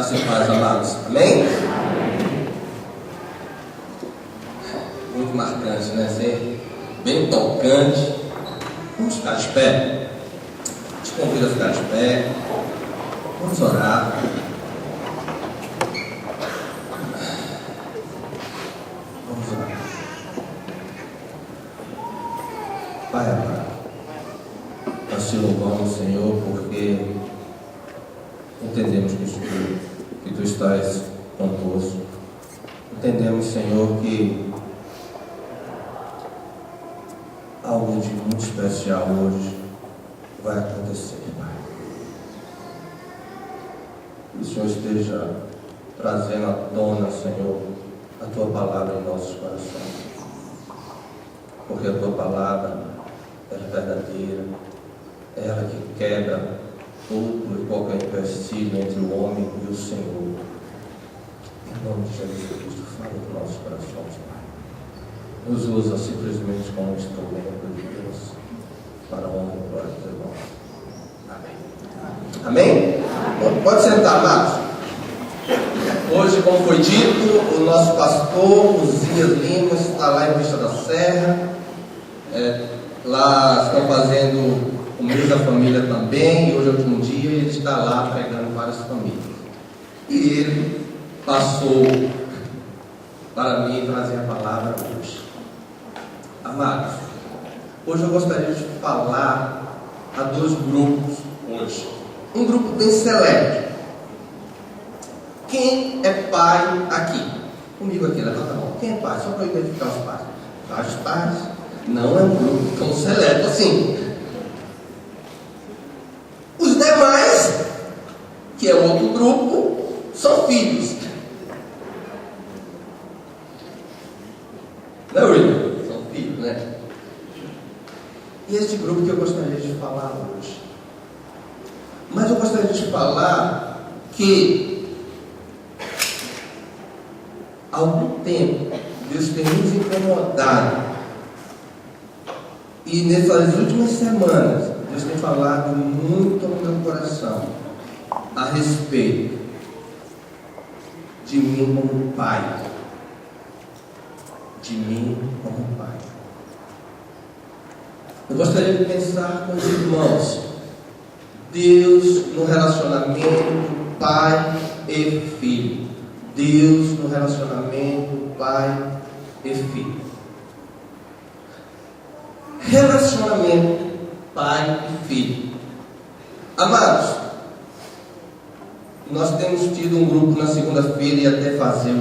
Graça e paz, amados. Amém? Muito marcante, né? Assim, bem tocante. Vamos ficar de pé. Te convido a ficar de pé. Vamos orar. Vamos orar. Pai amado, nós te louvamos, Senhor, porque entendemos que Tu estás conosco. Entendemos, Senhor, que algo de muito especial hoje vai acontecer, Pai. Que o Senhor esteja trazendo à tona, Senhor, a Tua palavra em nossos corações. Porque a Tua palavra é verdadeira, é ela que quebra todo e qualquer empecilho entre o homem e o Senhor. Em nome de Jesus Cristo, fala dos nossos corações, Pai. Nos usa simplesmente como instrumento de Deus para a honra e glória do Teu nome. Amém? Amém? Pode sentar, amados. Hoje, como foi dito, o nosso pastor, Uzias Lima, está lá em Vista da Serra. Lá estão fazendo o mês da família também, e hoje é o último dia, e ele está lá pregando várias famílias. E ele passou para mim trazer a palavra hoje. Amados, hoje eu gostaria de falar a dois grupos hoje. Um grupo bem seleto. Quem é pai aqui? Comigo aqui, levanta a mão. Quem é pai? Só para eu identificar os pais. Vários pais. Não é um grupo tão seleto assim. Os demais, que é outro grupo, são filhos. Não, William? São filhos, né? E este grupo que eu gostaria de falar hoje. Mas eu gostaria de falar que há algum tempo Deus tem nos incomodado. E nessas últimas semanas Deus tem falado muito ao meu coração a respeito de mim como pai. De mim como pai. Eu gostaria de pensar com os irmãos. Deus no relacionamento pai e filho. Deus no relacionamento pai e filho. Relacionamento pai e filho. Amados, nós temos tido um grupo na segunda-feira e até fazer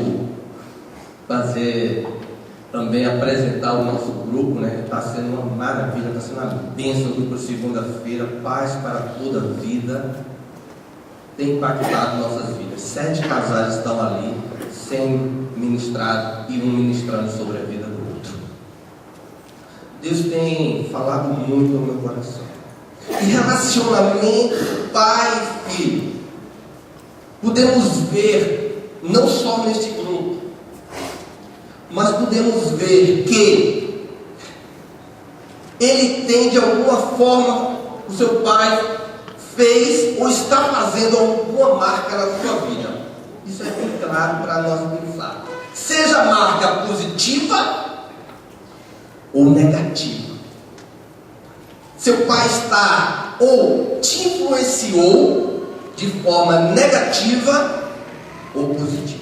também apresentar o nosso grupo, né? Está sendo uma maravilha, está sendo uma bênção. O grupo de segunda-feira, paz para toda a vida, tem impactado nossas vidas. 7 casais estão ali sendo ministrados e um ministrando sobre a vida do outro. Deus tem falado muito no meu coração. E relacionamento pai e filho, podemos ver, não só neste grupo, mas podemos ver que ele tem de alguma forma, o seu pai fez ou está fazendo alguma marca na sua vida. Isso é bem claro para nós pensar. Seja marca positiva ou negativa. Seu pai está ou te influenciou de forma negativa ou positiva.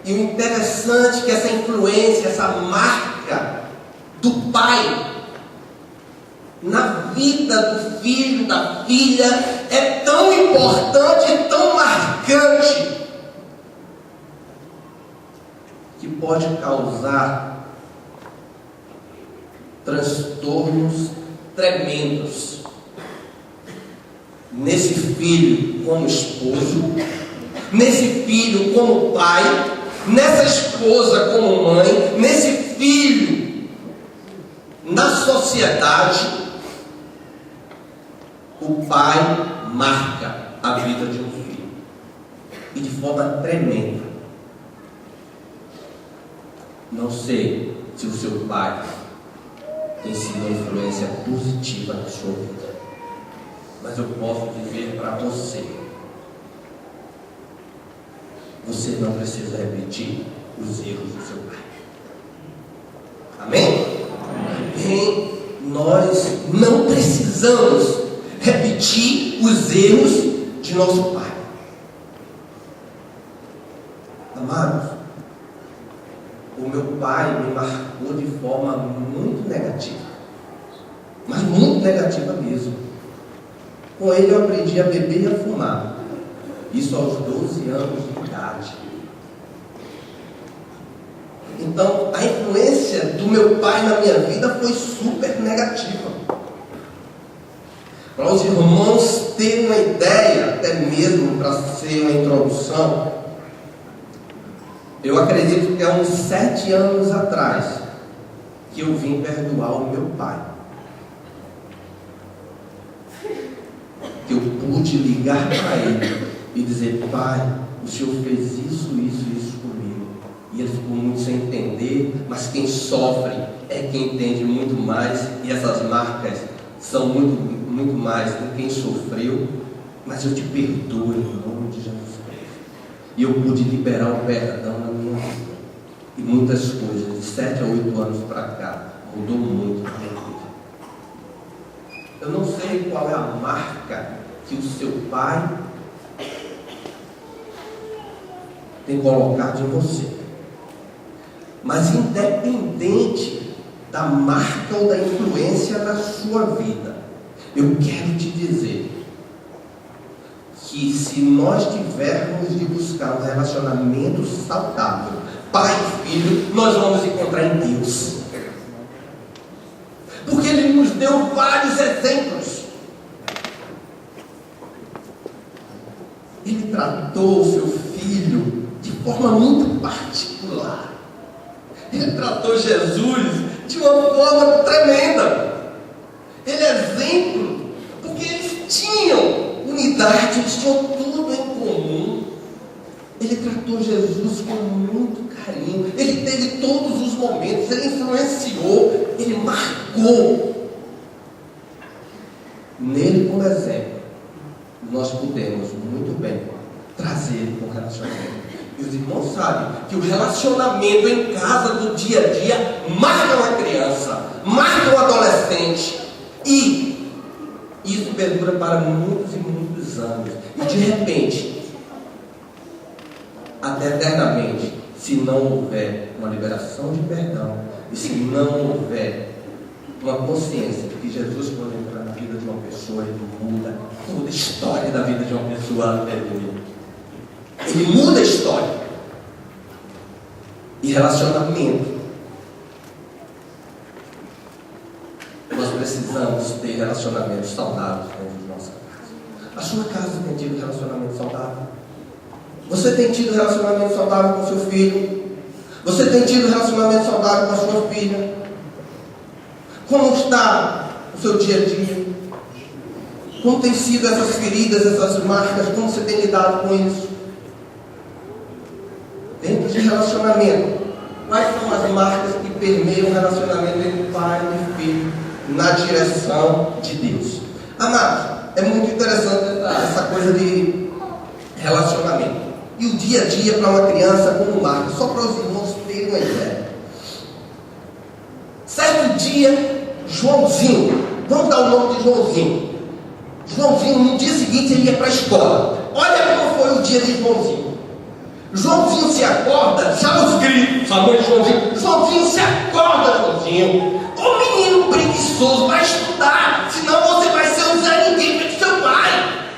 E o interessante é que essa influência, essa marca do pai na vida do filho, da filha, é tão importante e tão marcante que pode causar transtornos tremendos nesse filho como esposo, nesse filho como pai, nessa esposa como mãe, nesse filho na sociedade. O pai marca a vida de um filho, e de forma tremenda. Não sei se o seu pai tem sido uma influência positiva na sua vida, mas eu posso dizer para você você não precisa repetir os erros do seu pai. Amém? Amém? Nós não precisamos repetir os erros de nosso pai. Amados, o meu pai me marcou de forma muito negativa, mas muito negativa mesmo. Com ele eu aprendi a beber e a fumar, isso aos 12 anos de idade. Então a influência do meu pai na minha vida foi super negativa. Para os irmãos terem uma ideia, até mesmo para ser uma introdução, eu acredito que há uns 7 anos atrás que eu vim perdoar o meu pai. Que eu pude ligar para ele e dizer: pai, o senhor fez isso comigo. E ele ficou muito sem entender, mas quem sofre é quem entende muito mais, e essas marcas são muito mais do quem sofreu. Mas eu te perdoo em nome de Jesus Cristo. E eu pude liberar o perdão na minha vida. E muitas coisas, de 7 a 8 anos para cá, mudou muito a minha vida. Eu não sei qual é a marca que o seu pai tem colocado em você. Mas independente da marca ou da influência da sua vida, eu quero te dizer que se nós tivermos de buscar um relacionamento saudável, pai e filho, nós vamos encontrar em Deus. Porque Ele nos deu vários exemplos. Ele tratou o seu filho de forma muito particular. Ele tratou Jesus de uma forma tremenda. Ele é exemplo, porque eles tinham unidade, eles tinham tudo em comum. Ele tratou Jesus com muito carinho. Ele teve todos os momentos, ele influenciou, ele marcou. Nele, como exemplo, nós podemos muito bem trazer ele para o relacionamento. E os irmãos sabem que o relacionamento em casa do dia a dia marca uma criança, marca um adolescente, e isso perdura para muitos e muitos anos. E de repente, até eternamente, se não houver uma liberação de perdão, e se não houver uma consciência de que Jesus, quando entra na vida de uma pessoa, ele muda toda a história da vida de uma pessoa. Ele muda a história. E relacionamento, nós precisamos ter relacionamentos saudáveis dentro de nossa casa. A sua casa tem tido relacionamento saudável? Você tem tido relacionamento saudável com seu filho? Você tem tido relacionamento saudável com a sua filha? Como está o seu dia a dia? Como tem sido essas feridas, essas marcas? Como você tem lidado com isso? Dentro de relacionamento, quais são as marcas que permeiam o relacionamento entre pai e filho na direção de Deus? Amados, é muito interessante essa coisa de relacionamento. E o dia a dia para uma criança como marca, só para os irmãos terem uma ideia. Certo dia, Joãozinho, vamos dar o nome de Joãozinho. Joãozinho, no dia seguinte, ele ia para a escola. Olha como foi o dia de Joãozinho. Joãozinho se acorda, já os gritos, a mãe de Joãozinho. Joãozinho se acorda, Joãozinho. Ô menino preguiçoso, vai estudar, senão você vai ser um Zé Ninguém para seu pai.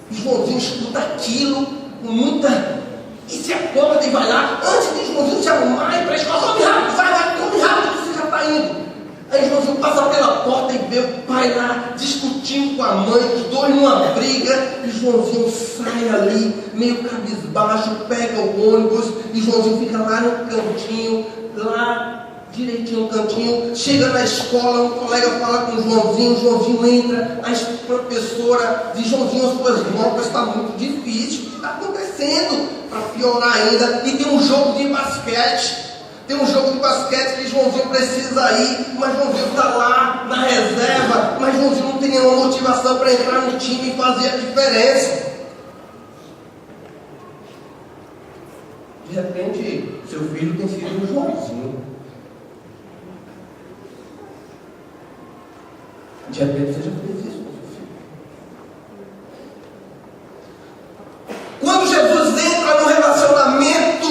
E Joãozinho escuta aquilo com muita. E se acorda e vai lá, antes de Joãozinho se arrumar e ir para a escola, come rápido, vai, come rápido, você já está indo. Aí Joãozinho passa pela porta e vê o pai lá discutindo com a mãe, os dois numa briga, e Joãozinho sai ali, meio cabisbaixo, pega o ônibus, e Joãozinho fica lá no cantinho, lá direitinho no cantinho, chega na escola, um colega fala com o Joãozinho entra, a professora diz: Joãozinho, as suas notas estão muito difíceis, o que está acontecendo? Para piorar ainda, e tem um jogo de basquete. Tem um jogo de basquete que Joãozinho precisa ir, mas Joãozinho está lá na reserva, mas Joãozinho não tem nenhuma motivação para entrar no time e fazer a diferença. De repente, seu filho tem sido um Joãozinho. De repente, você já fez isso com seu filho. Quando Jesus entra no relacionamento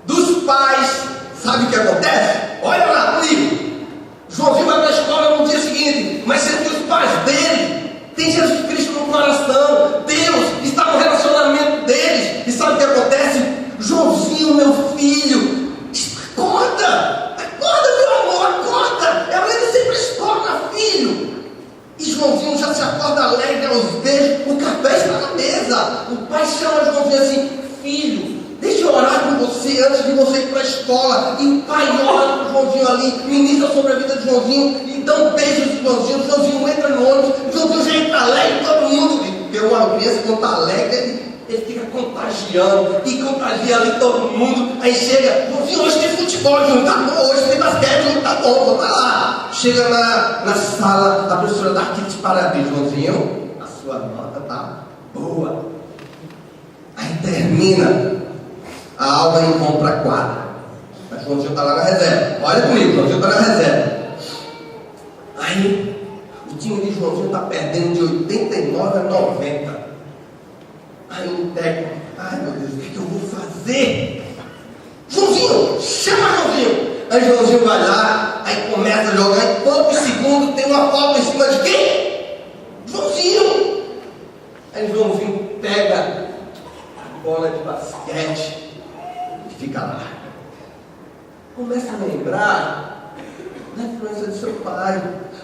dos pais, sabe o que acontece? Olha lá comigo. Joãozinho vai para a escola no dia seguinte, mas sendo que os pais dele têm Jesus Cristo no coração, Deus está no relacionamento deles, e sabe o que acontece? Joãozinho, meu filho, acorda, meu amor, acorda, é hora de ir para a escola, filho. E Joãozinho já se acorda alegre aos beijos, o café está na mesa. O pai chama Joãozinho assim: filho, deixa eu orar com você antes de você ir para a escola. E o pai ora com o Joãozinho ali, ministra sobre a vida de Joãozinho, e dá um beijo de Joãozinho. O Joãozinho entra no ônibus, o Joãozinho já entra alegre, todo mundo. Porque uma criança, quando está alegre, ele fica contagiando, e contagia ali todo mundo. Aí chega: Joãozinho, hoje tem futebol, Joãozinho, tá bom, hoje tem basquete, Joãozinho, tá bom, vou lá. Chega na sala, a professora dá aqui de parabéns, Joãozinho, a sua nota tá boa. Aí termina a aula e vão para a quadra. Mas Joãozinho está lá na reserva. Olha comigo, Joãozinho está na reserva. Aí o time de Joãozinho está perdendo de 89 a 90. Aí o técnico: ai meu Deus, o que eu vou fazer? Joãozinho, chama Joãozinho. Aí Joãozinho vai lá, aí começa a jogar, em poucos segundos tem uma falta em cima de quem? Joãozinho. Aí Joãozinho pega a bola de basquete e fica lá. Começa a lembrar da influência de seu pai.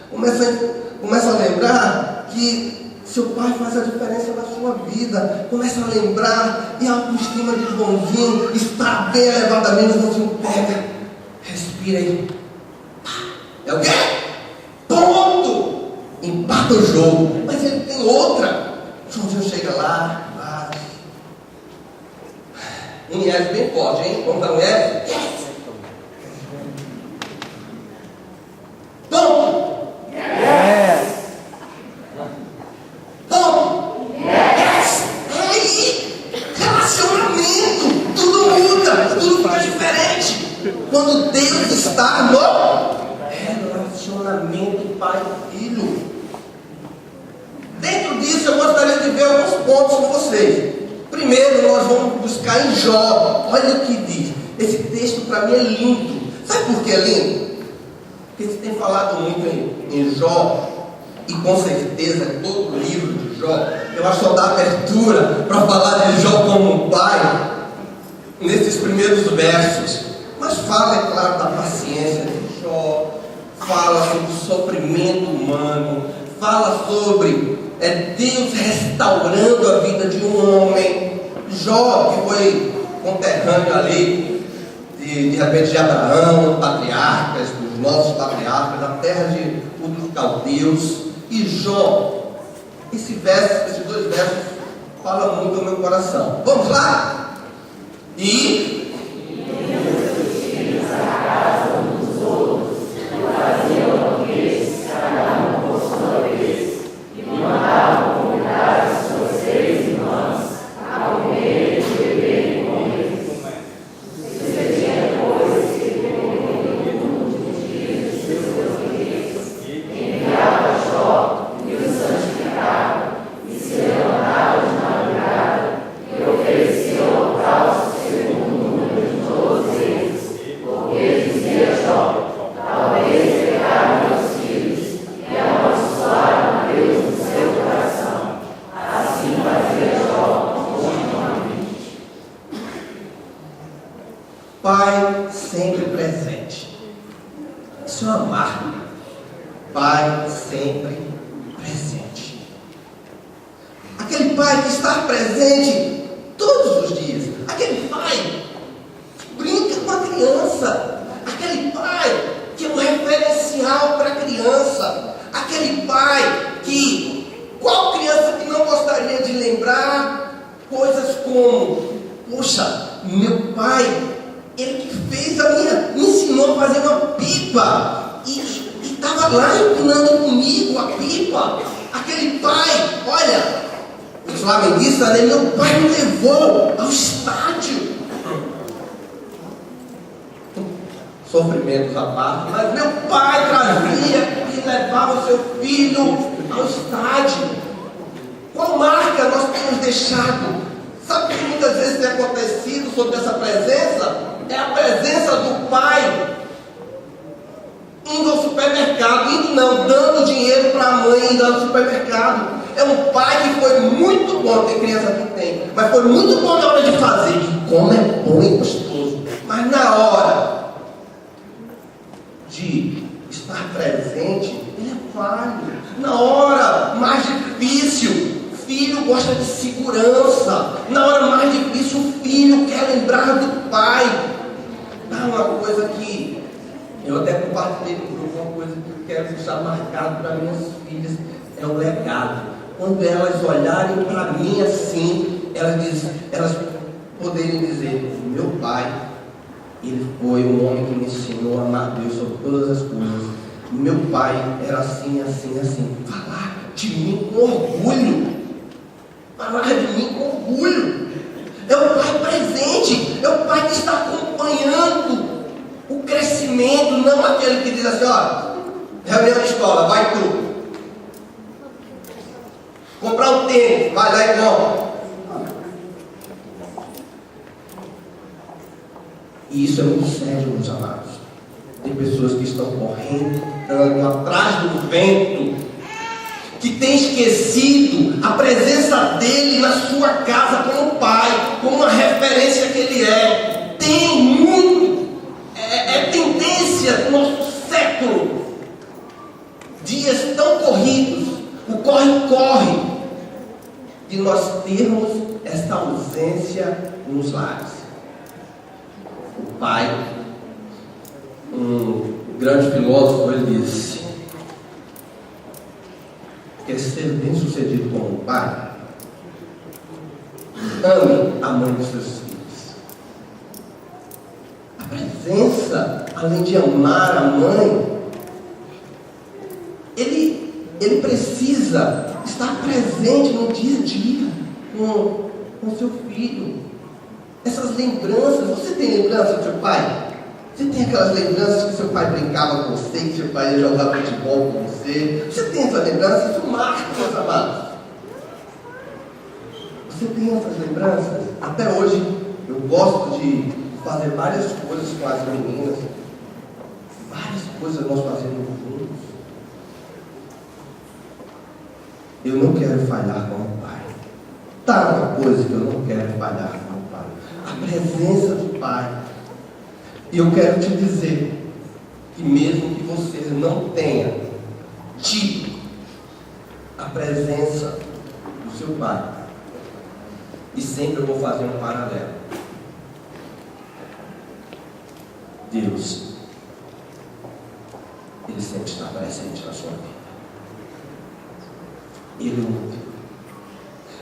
Começa a lembrar que seu pai faz a diferença na sua vida. Começa a lembrar, e a autoestima de Joãozinho está bem elevadamente. Joãozinho pega, respira aí. É o quê? Ponto! Empata o jogo. Mas ele tem outra. Joãozinho chega lá, um yes bem forte, hein? Vamos dar um yes? Yes! Ponto! Yes! Ponto! Yes! Aí, relacionamento, tudo muda, tudo fica diferente. Quando Deus está no relacionamento pai e filho. Dentro disso, eu gostaria de ver alguns pontos com vocês. Primeiro, nós vamos buscar em Jó. Olha o que diz. Esse texto para mim é lindo. Sabe por que é lindo? Porque se tem falado muito em Jó, e com certeza todo o livro de Jó, eu acho que só dá abertura para falar de Jó como um pai nesses primeiros versos. Mas fala, é claro, da paciência de Jó, fala sobre o sofrimento humano, fala sobre Deus restaurando a vida de um homem. Jó, que foi conterrâneo ali, de repente de Abraão, patriarcas, dos nossos patriarcas, da terra dos caldeus. E Jó, esses dois versos falam muito ao meu coração. Vamos lá? Pai sempre presente. Isso é uma marca. Pai sempre presente. Aquele pai que está presente todos os dias. Aquele pai que brinca com a criança. Aquele pai que é um referencial para a criança. Aquele pai que, qual criança que não gostaria de lembrar coisas como: poxa, meu pai, ele que me ensinou a fazer uma pipa, e estava lá empinando comigo a pipa. Aquele pai, olha, os flamenguistas, meu pai me levou ao estádio sofrimentos à parte, mas meu pai trazia e levava o seu filho ao estádio. Qual marca nós temos deixado? Sabe o que muitas vezes tem acontecido sobre essa presença? É a presença do pai indo ao supermercado, indo não, dando dinheiro para a mãe indo ao supermercado. É um pai que foi muito bom, tem criança que tem, mas foi muito bom na hora de fazer, e como é bom e gostoso, mas na hora de estar presente, ele é falho. Na hora mais difícil, o filho gosta de segurança. Na hora mais difícil, o filho quer lembrar do pai. Dá uma coisa que eu até compartilhei no grupo, uma coisa que eu quero deixar marcado para minhas filhas, é o legado. Quando elas olharem para mim assim, elas poderem dizer: meu pai, ele foi um homem que me ensinou a amar Deus sobre todas as coisas. Meu pai era assim, assim, assim. Falar de mim com orgulho. Falar de mim com orgulho. É o pai presente. É o pai que está acompanhando o crescimento. Não aquele que diz assim: ó, reunião de escola, vai tu. Comprar um tênis, vai lá e compra. E isso é muito sério, meus amados. Tem pessoas que estão correndo, andando atrás do vento, que têm esquecido a presença dele na sua casa como pai, como uma referência que ele é. Tem muito, é tendência do nosso século, dias tão corridos, o corre-corre, de nós termos esta ausência nos lares. O pai, um grande filósofo, ele disse: quer ser bem sucedido como pai? Ame a mãe dos seus filhos. A presença, além de amar a mãe, ele precisa estar presente no dia a dia com seu filho. Essas lembranças, você tem lembrança do seu pai? Você tem aquelas lembranças que seu pai brincava com você, que seu pai ia jogar futebol com você? Você tem essas lembranças? Isso marca, meus amados. Você tem essas lembranças? Até hoje eu gosto de fazer várias coisas com as meninas. Várias coisas nós fazemos juntos. Eu não quero falhar com o pai. Tá uma coisa que eu não quero falhar com o pai: a presença do pai. E eu quero te dizer que mesmo que você não tenha tido a presença do seu pai, e sempre eu vou fazer um paralelo, Deus, ele sempre está presente na sua vida. Ele ouve.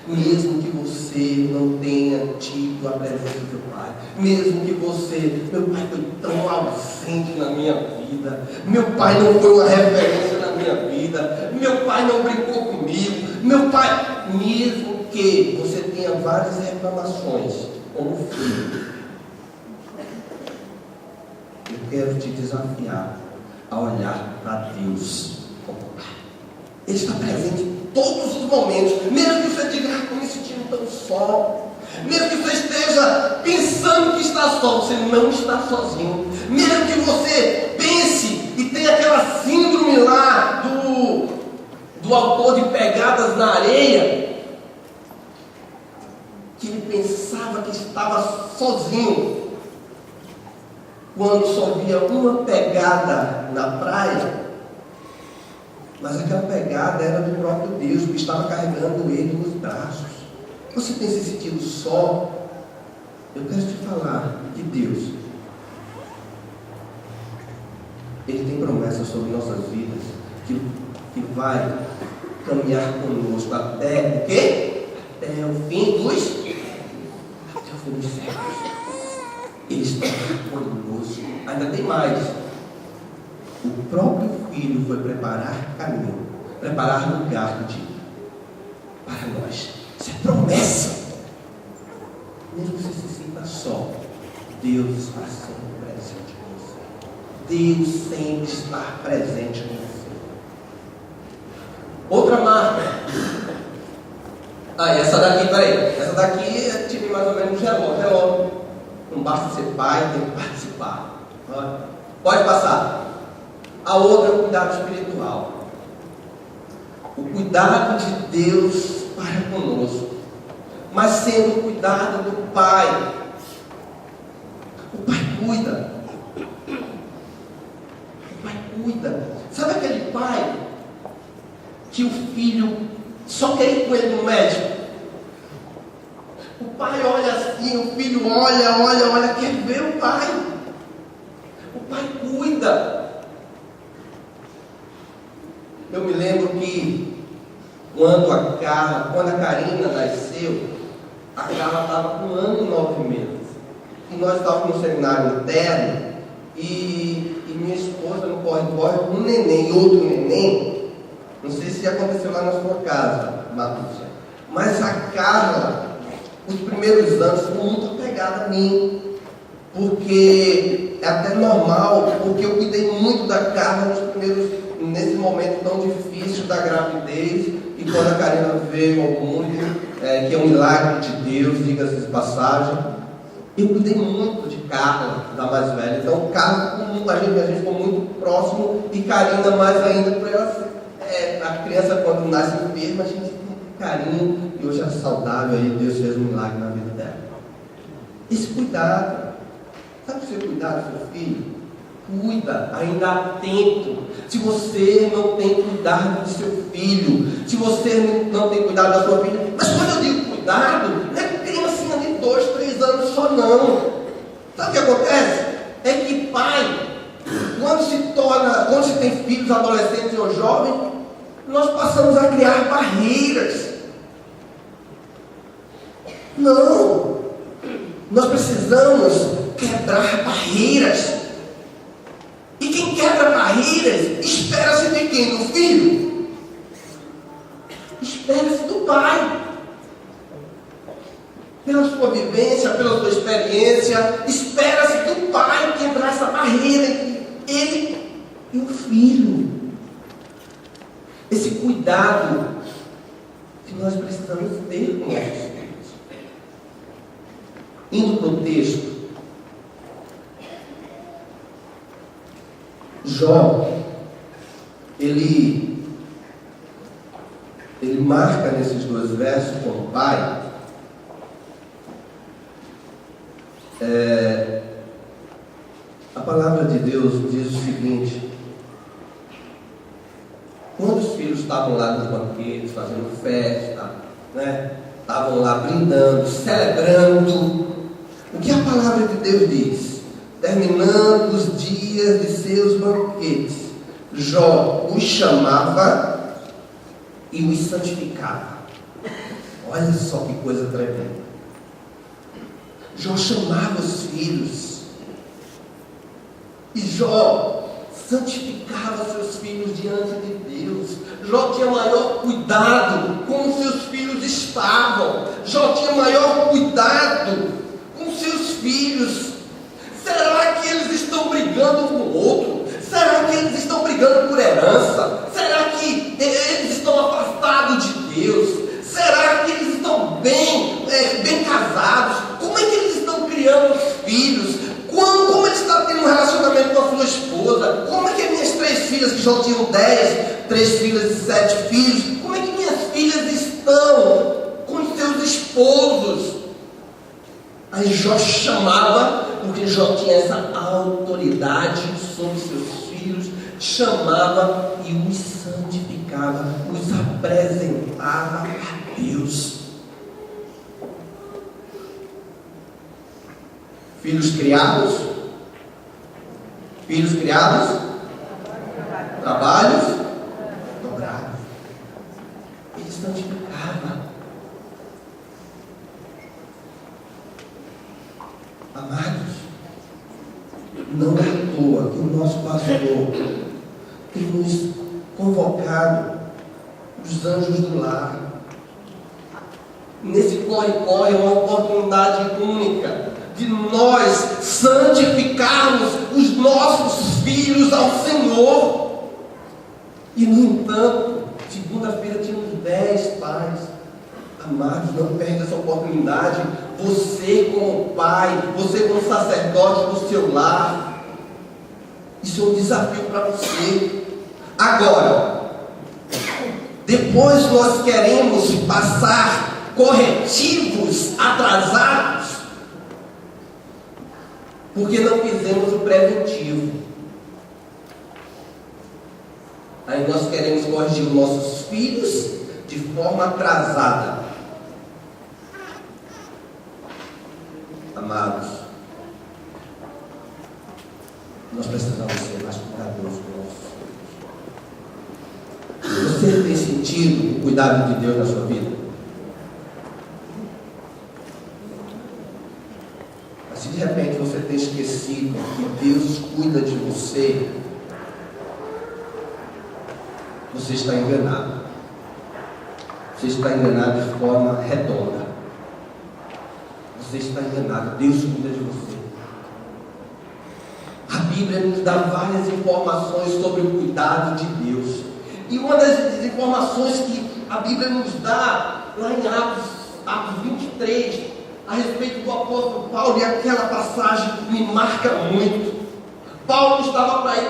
Mesmo que você não tenha tido a presença do seu pai, mesmo que você: meu pai foi tão ausente na minha vida, meu pai não foi uma referência na minha vida, meu pai não brincou comigo, meu pai, mesmo que você tenha várias reclamações como filho, eu quero te desafiar a olhar para Deus como pai. Ele está presente em todos os momentos, mesmo que você diga: estou me sentindo tão só, mesmo que você esteja pensando que está só, você não está sozinho, mesmo que você pense e tenha aquela síndrome lá do autor de Pegadas na Areia, que ele pensava que estava sozinho, quando só via uma pegada na praia. Mas aquela pegada era do próprio Deus, que estava carregando ele nos braços. Você tem se sentido só? Eu quero te falar que Deus, ele tem promessas sobre nossas vidas, que vai caminhar conosco até o quê? Até o fim dos séculos. Ele está conosco. Ainda tem mais. O próprio Filho foi preparar caminho, preparar lugar do dia para nós. Isso é promessa. Mesmo que você se sinta só, Deus está sempre presente com você. Deus sempre está presente com você. Outra marca. Essa daqui, peraí. Essa daqui é tipo mais ou menos um relógio. Não basta ser pai, tem que participar. Pode passar. A outra é o cuidado espiritual. O cuidado de Deus para conosco, mas sendo o cuidado do Pai. O Pai cuida. O Pai cuida. Sabe aquele pai que o filho só quer ir com ele no médico? O pai olha assim, o filho olha, quer ver o pai. O pai cuida. Eu me lembro que quando a Karina nasceu, a Carla estava com 1 ano e 9 meses. E nós estávamos no seminário interno e minha esposa no corre-corre com um neném e outro neném. Não sei se aconteceu lá na sua casa, Matúcia. Mas a Carla, os primeiros anos, foi muito apegada a mim. Porque é até normal, porque eu cuidei muito da Carla nesse momento tão difícil da gravidez. E quando a Karina veio ao mundo, que é um milagre de Deus, diga-se de passagem, eu cuidei muito de Carla, da mais velha. Então, Carla, a gente ficou muito próximo, e Karina mais ainda, por ela, a criança quando nasce enferma, a gente tem carinho, e hoje é saudável, aí Deus fez um milagre na vida dela. Esse cuidado, sabe o seu cuidado do seu filho? Cuida, ainda atento. Se você não tem cuidado do seu filho, se você não tem cuidado da sua filha, mas quando eu digo cuidado, não é criancinha de 2, 3 anos só não. Sabe o que acontece? É que pai, quando se tem filhos adolescentes ou jovens, nós passamos a criar barreiras. Não, nós precisamos quebrar barreiras. E quem quebra barreiras, espera-se de quem? Do filho? Espera-se do pai. Pela sua vivência, pela sua experiência, espera-se do pai quebrar essa barreira entre ele e o filho. Esse cuidado que nós precisamos ter com nossos filhos. Indo para o texto, Jó, ele marca nesses 2 versos como pai, a palavra de Deus diz o seguinte: quando os filhos estavam lá nos banquetes, fazendo festa, estavam lá brindando, celebrando, o que a palavra de Deus diz? Terminando os dias de seus banquetes, Jó os chamava e os santificava. Olha só que coisa tremenda. Jó chamava os filhos, e Jó santificava seus filhos diante de Deus. Jó tinha maior cuidado com seus filhos estavam. Jó tinha maior cuidado com seus filhos. Será que eles estão brigando um com o outro? Será que eles estão brigando por herança? Será que eles estão afastados de Deus? Será que eles estão bem casados? Como é que eles estão criando os filhos? Como eles estão tendo um relacionamento com a sua esposa? Como é que minhas 3 filhas, que já tinham 3 filhas e 7 filhos, como é que minhas filhas estão com os seus esposos? Aí Jó chamava, porque Jó tinha essa autoridade sobre seus filhos, chamava e os santificava, os apresentava a Deus. Filhos criados, trabalhos dobrados. Ele santificava. Amados, não é à toa que o nosso pastor tem nos convocado os anjos do lar. Nesse corre-corre é uma oportunidade única de nós santificarmos os nossos filhos ao Senhor. E no entanto, segunda-feira tínhamos 10 pais. Amados, não perde essa oportunidade. Você como pai, você como sacerdote do seu lar, isso é um desafio para você. Agora, depois nós queremos passar corretivos atrasados, porque não fizemos o preventivo. Aí nós queremos corrigir os nossos filhos de forma atrasada. Amados, nós precisamos ser mais cuidadosos com nossos filhos. Você tem sentido o cuidado de Deus na sua vida? Mas se de repente você tem esquecido que Deus cuida de você, você está enganado. Você está enganado de forma redonda. Você está enganado. Deus cuida de você. A Bíblia nos dá várias informações sobre o cuidado de Deus. E uma das informações que a Bíblia nos dá, lá em Atos 23, a respeito do apóstolo Paulo, e aquela passagem me marca muito. Paulo estava para ir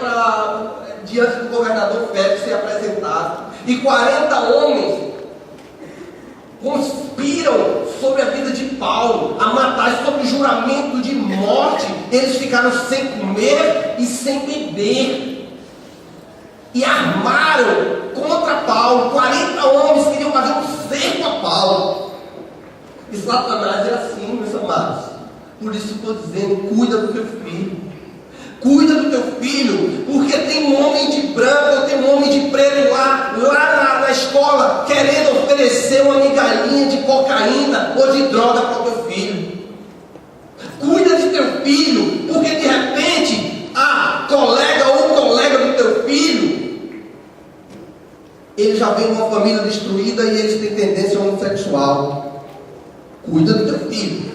diante do governador Félix ser apresentado. E 40 homens conspiram sobre a vida de Paulo, a matar, sobre o juramento de morte. Eles ficaram sem comer e sem beber, e armaram contra Paulo. 40 homens queriam fazer um cerco a Paulo. E Satanás é assim, meus amados. Por isso estou dizendo, cuida do teu filho. Cuida do teu filho, porque tem um homem de branco, ou tem um homem de preto lá na escola, querendo oferecer uma migalhinha de cocaína ou de droga para o teu filho. Cuida de teu filho, porque de repente a colega ou o colega do teu filho, ele já vem de uma família destruída e eles têm tendência homossexual. Cuida do teu filho.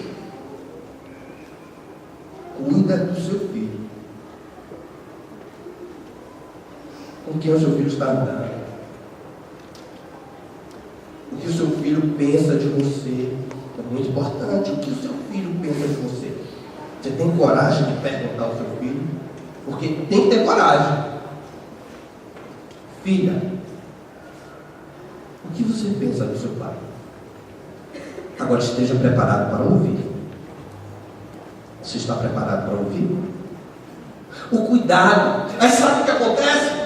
Cuida do seu filho. Com quem o seu filho está andando? O que o seu filho pensa de você é muito importante. O que o seu filho pensa de você? Você tem coragem de perguntar ao seu filho? Porque tem que ter coragem. Filha, o que você pensa do seu pai? Agora esteja preparado para ouvir. Você está preparado para ouvir? O cuidado. Aí sabe o que acontece?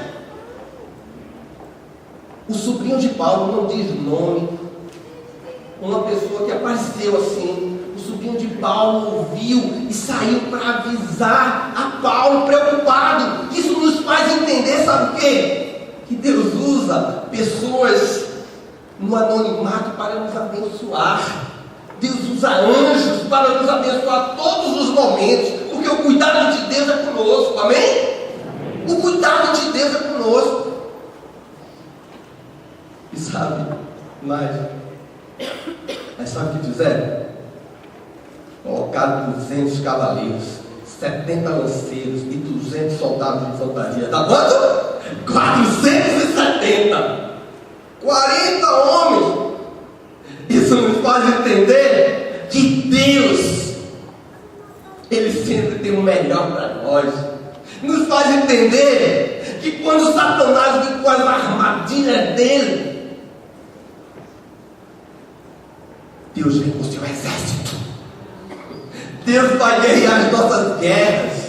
O sobrinho de Paulo, não diz nome, uma pessoa que apareceu assim, o sobrinho de Paulo ouviu e saiu para avisar a Paulo, preocupado. Isso nos faz entender, sabe o quê? Que Deus usa pessoas no anonimato para nos abençoar. Deus usa anjos para nos abençoar todos os momentos, porque o cuidado de Deus é conosco, amém? O cuidado de Deus é conosco. E sabe, mas sabe o que fizeram? Colocaram 200 cavaleiros, 70 lanceiros e 200 soldados de infantaria. Tá quanto? 470! 40 homens! Isso nos faz entender que Deus, Ele sempre tem o melhor para nós. Nos faz entender que quando Satanás vem com as armadilhas dele, Deus vem com o seu exército. Deus vai guerrear as nossas guerras.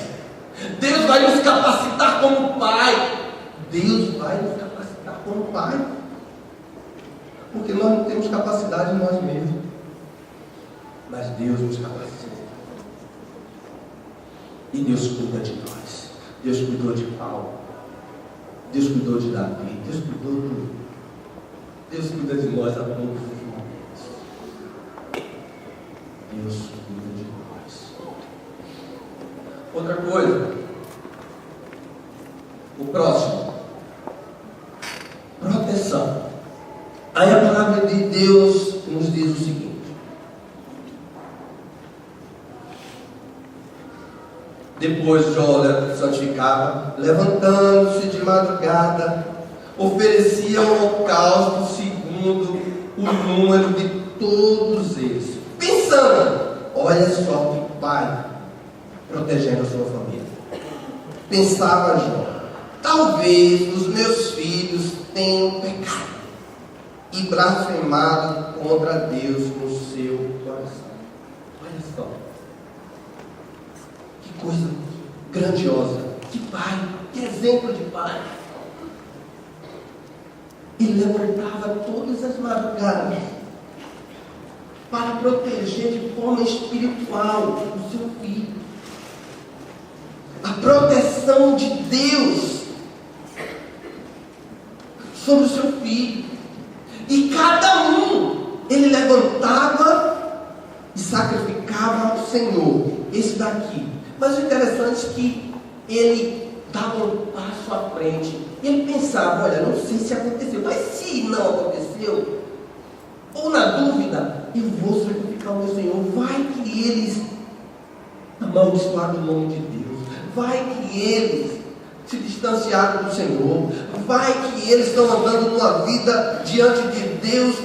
Deus vai nos capacitar como Pai. Deus vai nos capacitar como Pai. Porque nós não temos capacidade em nós mesmos. Mas Deus nos capacita. E Deus cuida de nós. Deus cuidou de Paulo. Deus cuidou de Davi. Deus cuidou de tudo. Deus cuida de nós a todos os momentos. Deus cuida de nós. Outra coisa. O próximo. Proteção. Aí a palavra de Deus nos diz o seguinte: Depois Jó santificava, levantando-se de madrugada, oferecia um holocausto segundo o número de todos eles, pensando, olha só que pai protegendo a sua família. Pensava Jó, talvez os meus filhos tenham pecado e blasfemado contra Deus no seu coração. Olha só, que coisa grandiosa, que pai, que exemplo de pai. Ele levantava todas as madrugadas para proteger de forma espiritual o seu filho. A proteção de Deus sobre o seu filho. E cada um ele levantava e sacrificava ao Senhor. Esse daqui. Mas o interessante é que ele dava um passo à frente. Ele pensava, olha, não sei se aconteceu, mas se não aconteceu, ou na dúvida, eu vou sacrificar o meu Senhor. Vai que eles amaldiçoaram o nome de Deus. Vai que eles se distanciaram do Senhor. Vai que eles estão andando numa vida diante de Deus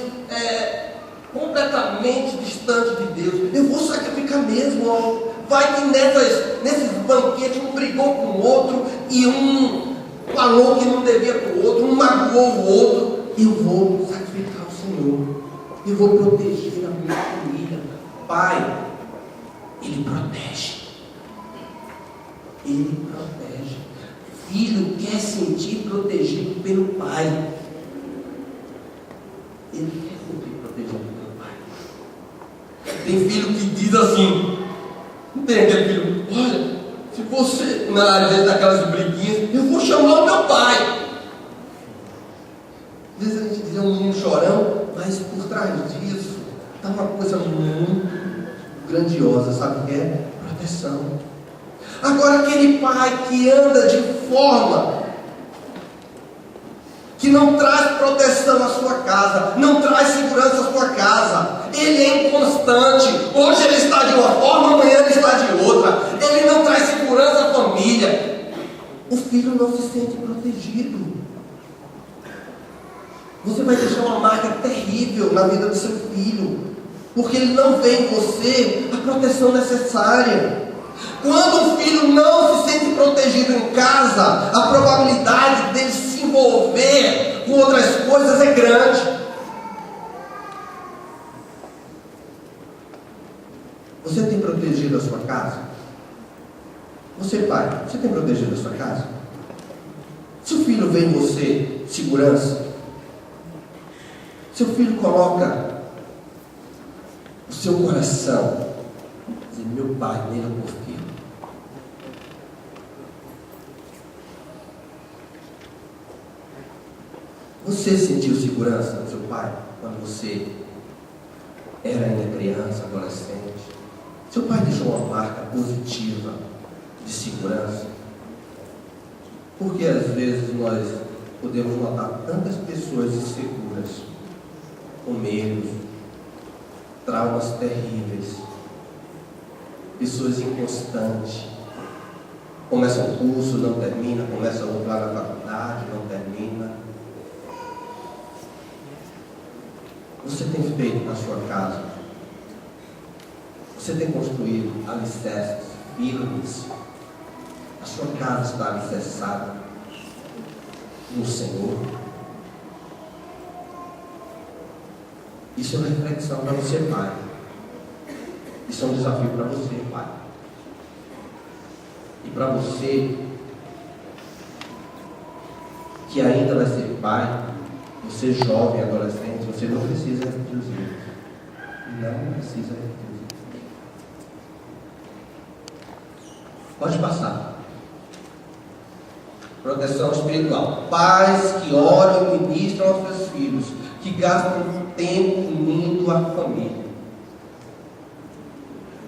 completamente distante de Deus. Eu vou sacrificar mesmo. Ó. Vai que nesses banquetes um brigou com o outro e um falou que não devia para o outro, um magoou o outro. Eu vou sacrificar o Senhor. Eu vou proteger a minha família. Pai, Ele protege. Ele protege. Filho quer sentir protegido pelo pai. Ele quer sentir protegido pelo pai. Tem filho que diz assim, não tem aquele filho, olha, se você, na área dele daquelas briguinhas, eu vou chamar o meu pai. Às vezes a gente diz, é um menino chorão, mas por trás disso está uma coisa muito grandiosa, sabe o que é? Proteção. Agora aquele pai que anda de forma que não traz proteção à sua casa, não traz segurança à sua casa, ele é inconstante, hoje ele está de uma forma, amanhã ele está de outra, ele não traz segurança à família, o filho não se sente protegido. Você vai deixar uma marca terrível na vida do seu filho, porque ele não vê em você a proteção necessária. Quando o filho não se sente protegido em casa, a probabilidade dele se envolver com outras coisas é grande. Você tem protegido a sua casa? Você, pai, você tem protegido a sua casa? Se o filho vê em você segurança, seu filho coloca o seu coração, dizer, meu pai, nele eu confio. Você sentiu segurança do seu pai quando você era ainda criança, adolescente? Seu pai deixou uma marca positiva de segurança? Porque às vezes nós podemos notar tantas pessoas inseguras, com medos, traumas terríveis, pessoas inconstantes, começa um curso, não termina, começa outro lá na faculdade, não termina. Você tem feito na sua casa? Você tem construído alicerces firmes? A sua casa está alicerçada no Senhor? Isso é uma reflexão para você, pai. Isso é um desafio para você, pai. E para você que ainda vai ser pai, você jovem, adolescente, você não precisa repetir os erros. Não precisa repetir os erros. Pode passar. Proteção espiritual. Pais que oram e ministram aos seus filhos, que gastam tempo unindo a família.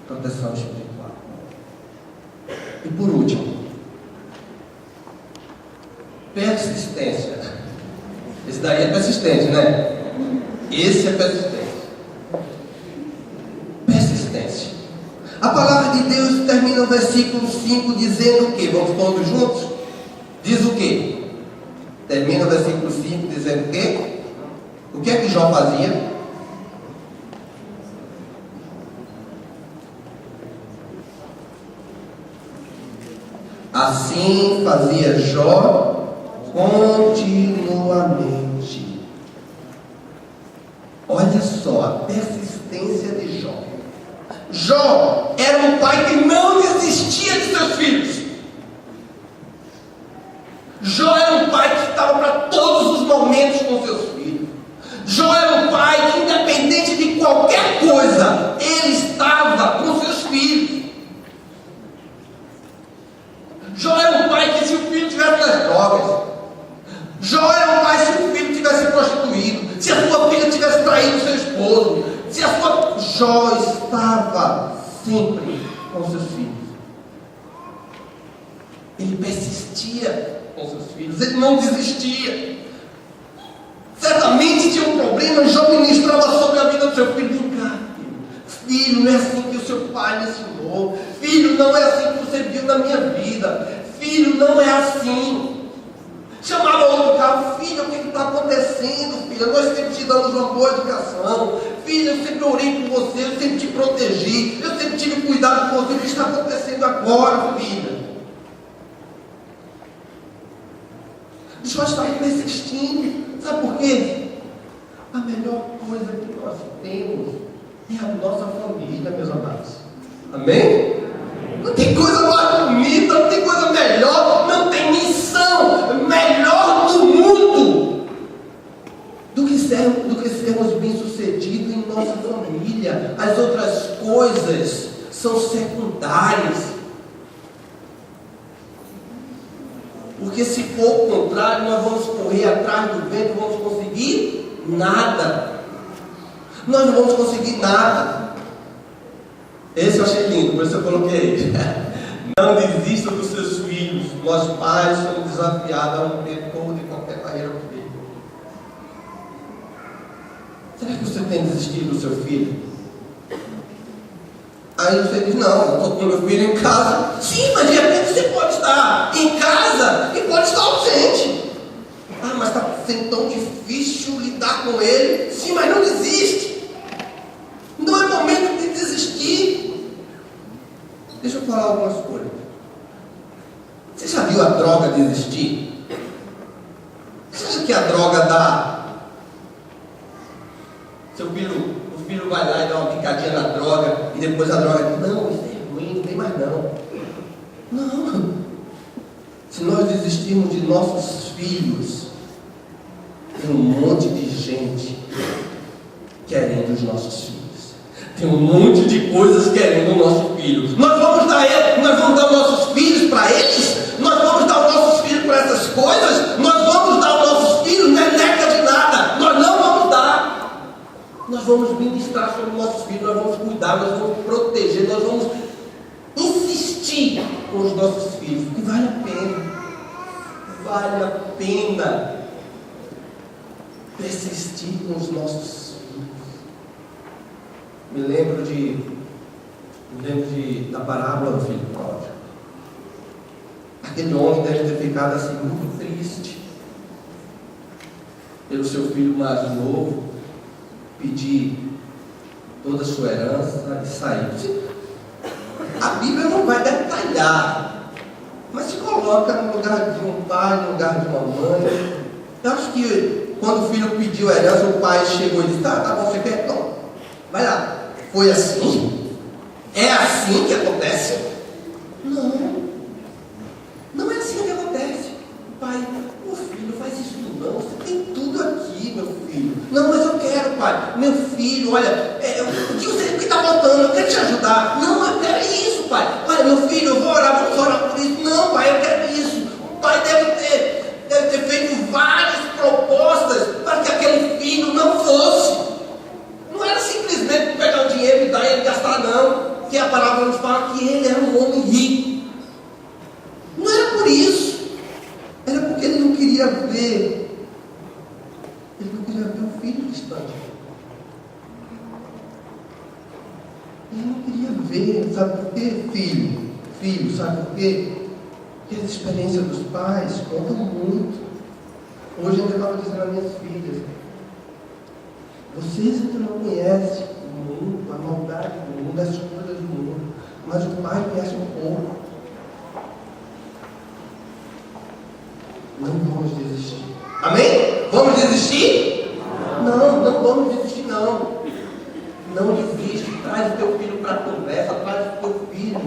Proteção espiritual. E por último, persistência. Esse daí é persistente, né? Esse é persistente. Persistência. A palavra de Deus termina no versículo 5 dizendo o quê? Vamos todos juntos? Diz o quê? Termina o versículo 5 dizendo o quê? O que é que Jó fazia? Assim fazia Jó continuamente. Olha só a persistência de Jó. Jó era um pai que não desistia de seus filhos. Jó era um pai que estava para todos os momentos com seus filhos. Jó era um pai que, independente de qualquer coisa, ele estava com seus filhos. Jó era um pai que, se o filho estivesse nas drogas, Jó era um pai se o filho tivesse prostituído, se a sua filha tivesse traído seu esposo, se a sua... Jó estava sempre com seus filhos. Ele persistia com seus filhos, ele não desistia. Certamente tinha um problema, Jó ministrava sobre a vida do seu filho. Vem cá, filho, não é assim que o seu pai me ensinou. Filho, não é assim que você viu na minha vida. Filho, não é assim. Chamava outro cara, filho, o que está acontecendo, filha? Nós sempre te damos uma boa educação. Filho, eu sempre orei por você, eu sempre te protegi, eu sempre tive cuidado com você. O que está acontecendo agora, filha? Jó estava persistindo. Sabe por quê? A melhor coisa que nós temos é a nossa família, meus amados. Amém? Não tem coisa mais bonita, não tem coisa melhor, não tem missão melhor do mundo do que sermos bem-sucedidos em nossa família. As outras coisas são secundárias. Porque se for o contrário, nós vamos correr atrás do vento, não vamos conseguir nada. Nós não vamos conseguir nada. Esse eu achei lindo, por isso eu coloquei. Não desista dos seus filhos. Nós pais somos desafiados a romper toda e qualquer barreira com ele. Será que você tem desistido do seu filho? Aí você diz, não, eu estou com meu filho em casa. Sim, mas de repente você pode estar em casa e pode estar ausente. Ah, mas está sendo tão difícil lidar com ele. Sim, mas não desiste. Não é momento de desistir. Deixa eu falar algumas coisas. Você já viu a droga desistir? Você acha que a droga dá? O filho vai lá e dá uma picadinha na droga e depois a droga diz, não, isso é ruim, não tem mais não. Não. Se nós desistirmos de nossos filhos, tem um monte de gente querendo os nossos filhos. Tem um monte de coisas querendo o nosso filho. Nós vamos dar nossos filhos para eles? Nós vamos dar os nossos filhos para essas coisas? Nós vamos dar os nossos filhos? Não é neca de nada. Nós não vamos dar. Nós vamos ministrar sobre os nossos filhos, nós vamos cuidar, nós vamos proteger, nós vamos insistir com os nossos filhos. E vale a pena. Vale a pena persistir com os nossos filhos. Me lembro da parábola do filho pródigo. Aquele homem deve ter ficado assim muito triste pelo seu filho mais novo pedir toda a sua herança e sair. A Bíblia não vai detalhar, mas se coloca no lugar de um pai, no lugar de uma mãe. Eu acho que quando o filho pediu a herança, o pai chegou e disse, tá bom, você quer? Então, vai lá. Foi assim? É assim que acontece? Não. Não é assim que acontece. O pai, filho, faz isso não. Você tem tudo aqui, meu filho. Não, mas eu quero, pai. Meu filho, olha, o que está faltando? Eu quero te ajudar. Não, eu quero isso, pai. Olha, meu filho, eu vou orar, vamos orar por isso. Não, pai, eu quero isso. O pai deve ter feito várias propostas para que aquele filho não fosse. Não era simplesmente pegar o dinheiro e dar e ele gastar, não. Porque a palavra nos fala que ele era um homem rico. Não era por isso. Era porque ele não queria ver. Ele não queria ver o filho distante. Ele não queria ver, sabe por quê? Filho, sabe por quê? Porque as experiências dos pais contam muito. Hoje eu estava dizendo às minhas filhas, vocês ainda não conhecem o mundo, a maldade do mundo, as coisas do mundo, mas o pai conhece um pouco. Não vamos desistir. Amém? Vamos desistir? Não vamos desistir não. Não desiste, traz o teu filho para a conversa, traz o teu filho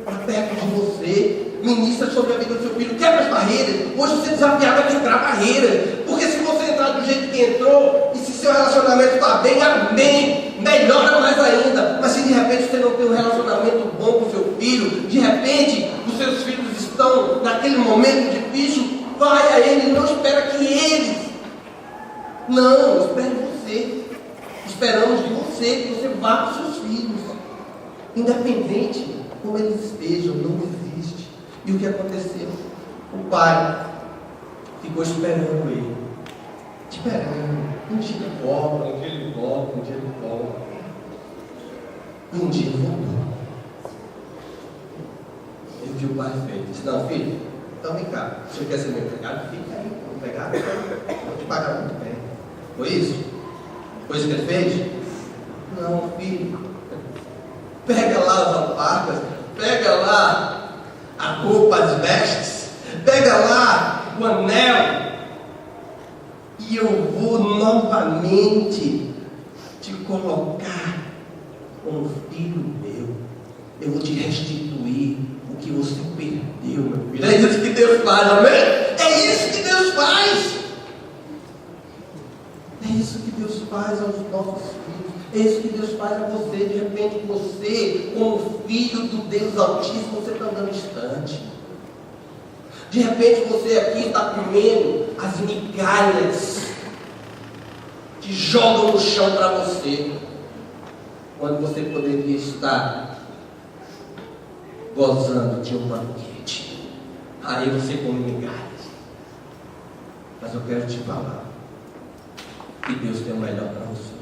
para perto de você, ministra sobre a vida do seu filho, quebra as barreiras. Hoje você desafiado a quebrar barreiras, porque se você entrar do jeito que entrou, e se seu relacionamento está bem, amém, melhora mais ainda. Mas se de repente você não tem um relacionamento bom com o seu filho, de repente os seus filhos estão naquele momento difícil, vai a ele, não espera que eles, não, espere você. Esperamos de você, que você vá com seus filhos, independente de como eles estejam, não desiste. E o que aconteceu? O pai ficou esperando ele, um dia ele volta, um dia ele volta, um dia ele volta, e um dia ele voltou. E o que o pai fez? Disse, não, filho, então vem cá, você quer ser meu empregado? Fica aí, empregado, vou te pagar muito bem. Foi isso? Foi isso que ele fez? Não, filho. Pega lá as alparcas, pega lá a roupa, as vestes, pega lá o anel, e eu vou novamente te colocar como filho meu. Eu vou te restituir o que você perdeu, meu filho. É isso que Deus faz, amém? É isso que Deus faz. É isso que Deus faz aos nossos filhos. É isso que Deus faz a você. De repente você, como filho do Deus Altíssimo, você está andando distante. De repente você aqui está comendo as migalhas que jogam no chão para você, quando você poderia estar gozando de um banquete. Aí você come migalhas. Mas eu quero te falar que Deus tem o melhor para você.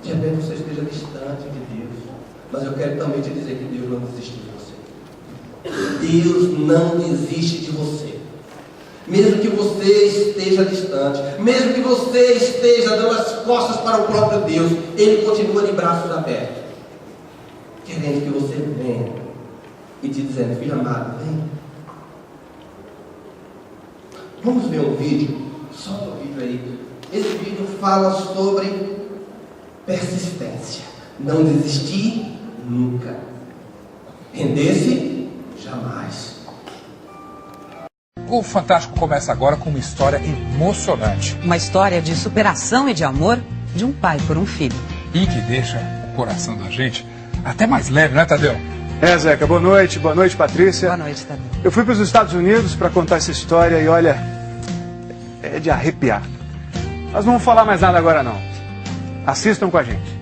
De repente você esteja distante de Deus, mas eu quero também te dizer que Deus não desiste de você. Deus não desiste de você. Mesmo que você esteja distante, mesmo que você esteja dando as costas para o próprio Deus, Ele continua de braços abertos, querendo que você venha e te dizendo, filho amado, vem. Vamos ver um vídeo, solta o vídeo aí. Esse vídeo fala sobre persistência. Não desistir nunca. Render-se jamais. O Fantástico começa agora com uma história emocionante. Uma história de superação e de amor de um pai por um filho. E que deixa o coração da gente até mais leve, né, Tadeu? Zeca, boa noite, Patrícia. Boa noite, Tadeu. Eu fui para os Estados Unidos para contar essa história e olha, é de arrepiar. Nós não vamos falar mais nada agora não. Assistam com a gente.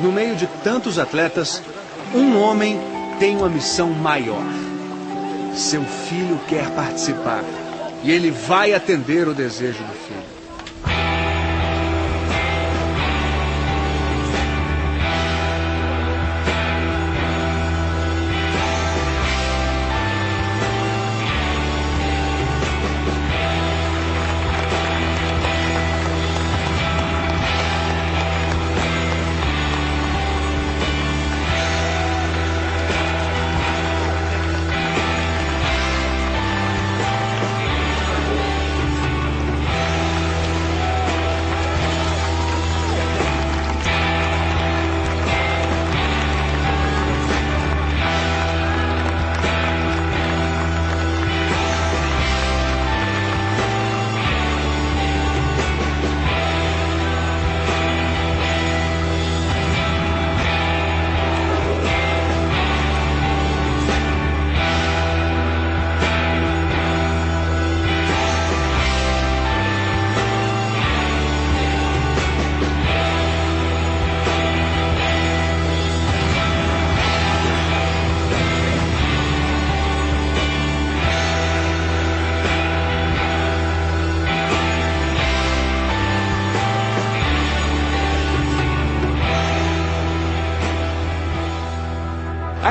No meio de tantos atletas, um homem tem uma missão maior. Seu filho quer participar e ele vai atender o desejo do filho.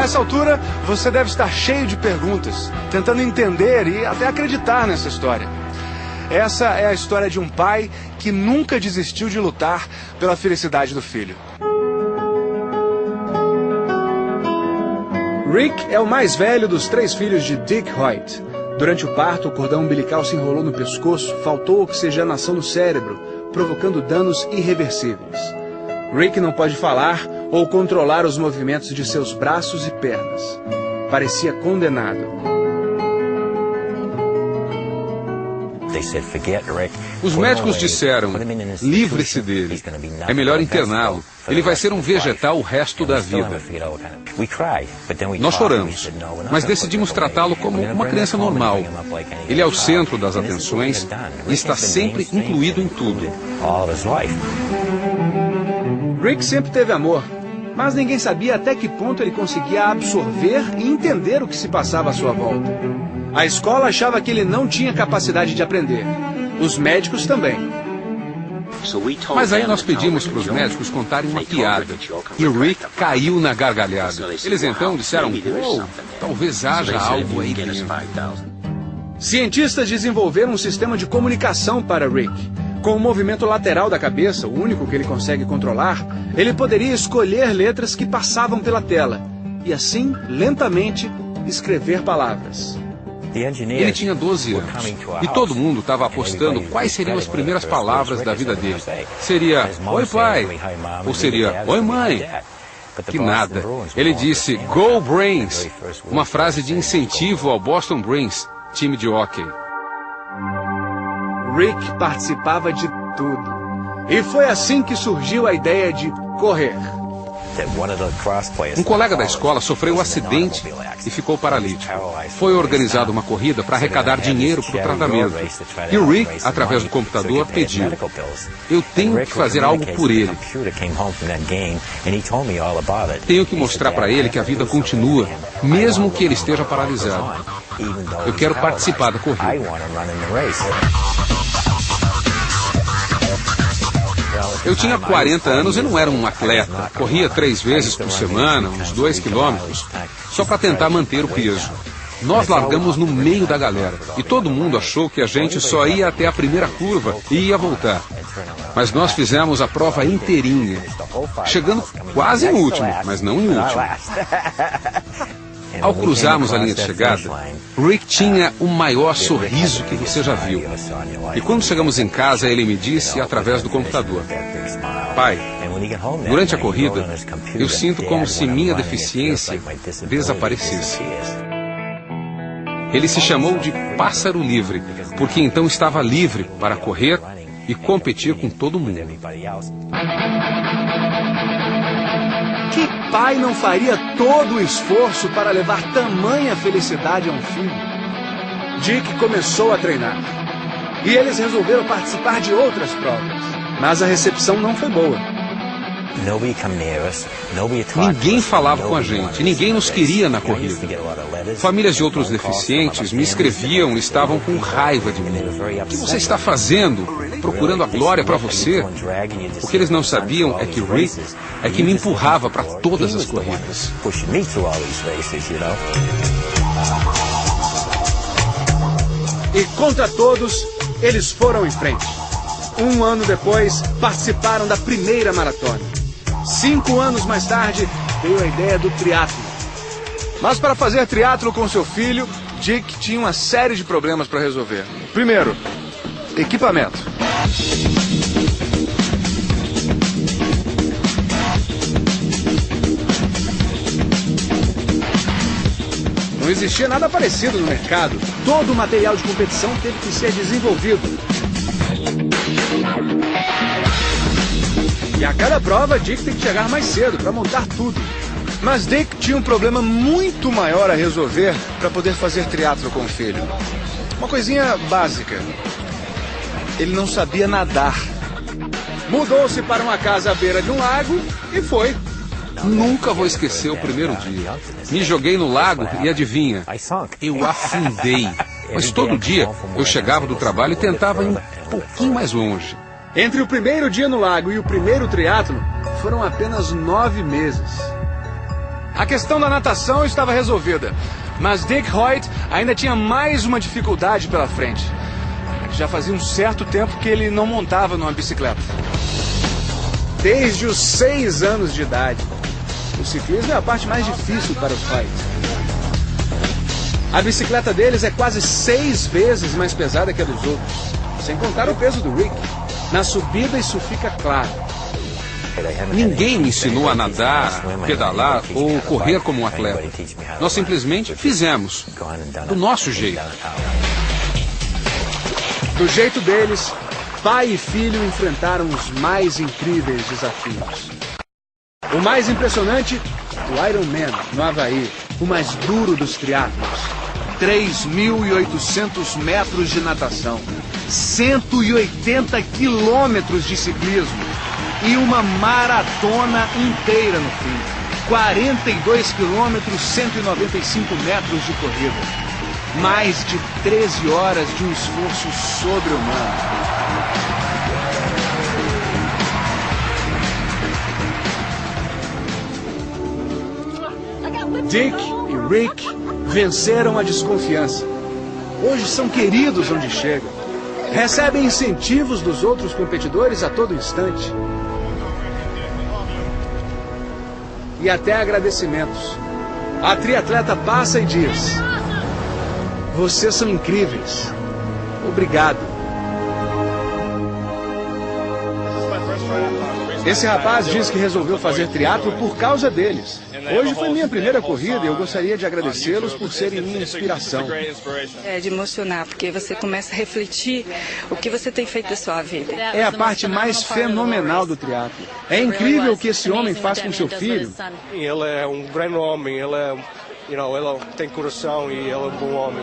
essa altura, você deve estar cheio de perguntas, tentando entender e até acreditar nessa história. Essa é a história de um pai que nunca desistiu de lutar pela felicidade do filho. Rick é o mais velho dos 3 filhos de Dick Hoyt. Durante o parto, o cordão umbilical se enrolou no pescoço, faltou oxigenação no cérebro, provocando danos irreversíveis. Rick não pode falar ou controlar os movimentos de seus braços e pernas. Parecia condenado. Os médicos disseram, livre-se dele. É melhor interná-lo. Ele vai ser um vegetal o resto da vida. Nós choramos, mas decidimos tratá-lo como uma criança normal. Ele é o centro das atenções e está sempre incluído em tudo. Rick sempre teve amor, mas ninguém sabia até que ponto ele conseguia absorver e entender o que se passava à sua volta. A escola achava que ele não tinha capacidade de aprender. Os médicos também. Mas aí nós pedimos para os médicos contarem uma piada. E o Rick caiu na gargalhada. Eles então disseram, talvez haja algo aí dentro. Cientistas desenvolveram um sistema de comunicação para Rick. Com o movimento lateral da cabeça, o único que ele consegue controlar, ele poderia escolher letras que passavam pela tela. E assim, lentamente, escrever palavras. Ele tinha 12 anos e todo mundo estava apostando quais seriam as primeiras palavras da vida dele. Seria, oi pai, ou seria, oi mãe. Que nada. Ele disse, Go Brains, uma frase de incentivo ao Boston Bruins, time de hóquei. Rick participava de tudo. E foi assim que surgiu a ideia de correr. Um colega da escola sofreu um acidente e ficou paralítico. Foi organizada uma corrida para arrecadar dinheiro para o tratamento. E o Rick, através do computador, pediu, eu tenho que fazer algo por ele. Tenho que mostrar para ele que a vida continua, mesmo que ele esteja paralisado. Eu quero participar da corrida. Eu tinha 40 anos e não era um atleta. Corria 3 vezes por semana, uns 2 quilômetros, só para tentar manter o peso. Nós largamos no meio da galera e todo mundo achou que a gente só ia até a primeira curva e ia voltar. Mas nós fizemos a prova inteirinha, chegando quase em último, mas não em último. Ao cruzarmos a linha de chegada, Rick tinha o maior sorriso que você já viu. E quando chegamos em casa, ele me disse através do computador, pai, durante a corrida, eu sinto como se minha deficiência desaparecesse. Ele se chamou de pássaro livre, porque então estava livre para correr e competir com todo mundo. Que pai não faria todo o esforço para levar tamanha felicidade a um filho? Dick começou a treinar. E eles resolveram participar de outras provas. Mas a recepção não foi boa. Ninguém falava com a gente, ninguém nos queria na corrida. Famílias de outros deficientes me escreviam e estavam com raiva de mim. O que você está fazendo? Procurando a glória para você? O que eles não sabiam é que Rick é que me empurrava para todas as corridas. E contra todos, eles foram em frente. 1 ano depois, participaram da primeira maratona. 5 anos mais tarde, veio a ideia do triatlo. Mas para fazer triatlo com seu filho, Dick tinha uma série de problemas para resolver. Primeiro, equipamento. Não existia nada parecido no mercado. Todo o material de competição teve que ser desenvolvido. E a cada prova, Dick tem que chegar mais cedo para montar tudo. Mas Dick tinha um problema muito maior a resolver para poder fazer triatlo com o filho. Uma coisinha básica. Ele não sabia nadar. Mudou-se para uma casa à beira de um lago e foi. Nunca vou esquecer o primeiro dia. Me joguei no lago e adivinha, eu afundei. Mas todo dia eu chegava do trabalho e tentava ir um pouquinho mais longe. Entre o primeiro dia no lago e o primeiro triatlo, foram apenas 9 meses. A questão da natação estava resolvida, mas Dick Hoyt ainda tinha mais uma dificuldade pela frente. Já fazia um certo tempo que ele não montava numa bicicleta. Desde os 6 anos de idade. O ciclismo é a parte mais difícil para os Hoyt. A bicicleta deles é quase 6 vezes mais pesada que a dos outros, sem contar o peso do Rick. Na subida isso fica claro. Ninguém me ensinou a nadar, pedalar ou correr como um atleta. Nós simplesmente fizemos, do nosso jeito. Do jeito deles, pai e filho enfrentaram os mais incríveis desafios. O mais impressionante, o Ironman, no Havaí, o mais duro dos triatlos. 3.800 metros de natação, 180 quilômetros de ciclismo e uma maratona inteira no fim. 42 quilômetros, 195 metros de corrida. Mais de 13 horas de um esforço sobre-humano. Dick e Rick venceram a desconfiança. Hoje são queridos onde chegam. Recebem incentivos dos outros competidores a todo instante. E até agradecimentos. A triatleta passa e diz: vocês são incríveis. Obrigado. Esse rapaz diz que resolveu fazer triatlo por causa deles. Hoje foi minha primeira corrida e eu gostaria de agradecê-los por serem minha inspiração. É de emocionar, porque você começa a refletir o que você tem feito da sua vida. É a parte mais fenomenal do triatlo. É incrível o que esse homem faz com seu filho. Ele é um grande homem, ele tem coração e ele é um bom homem.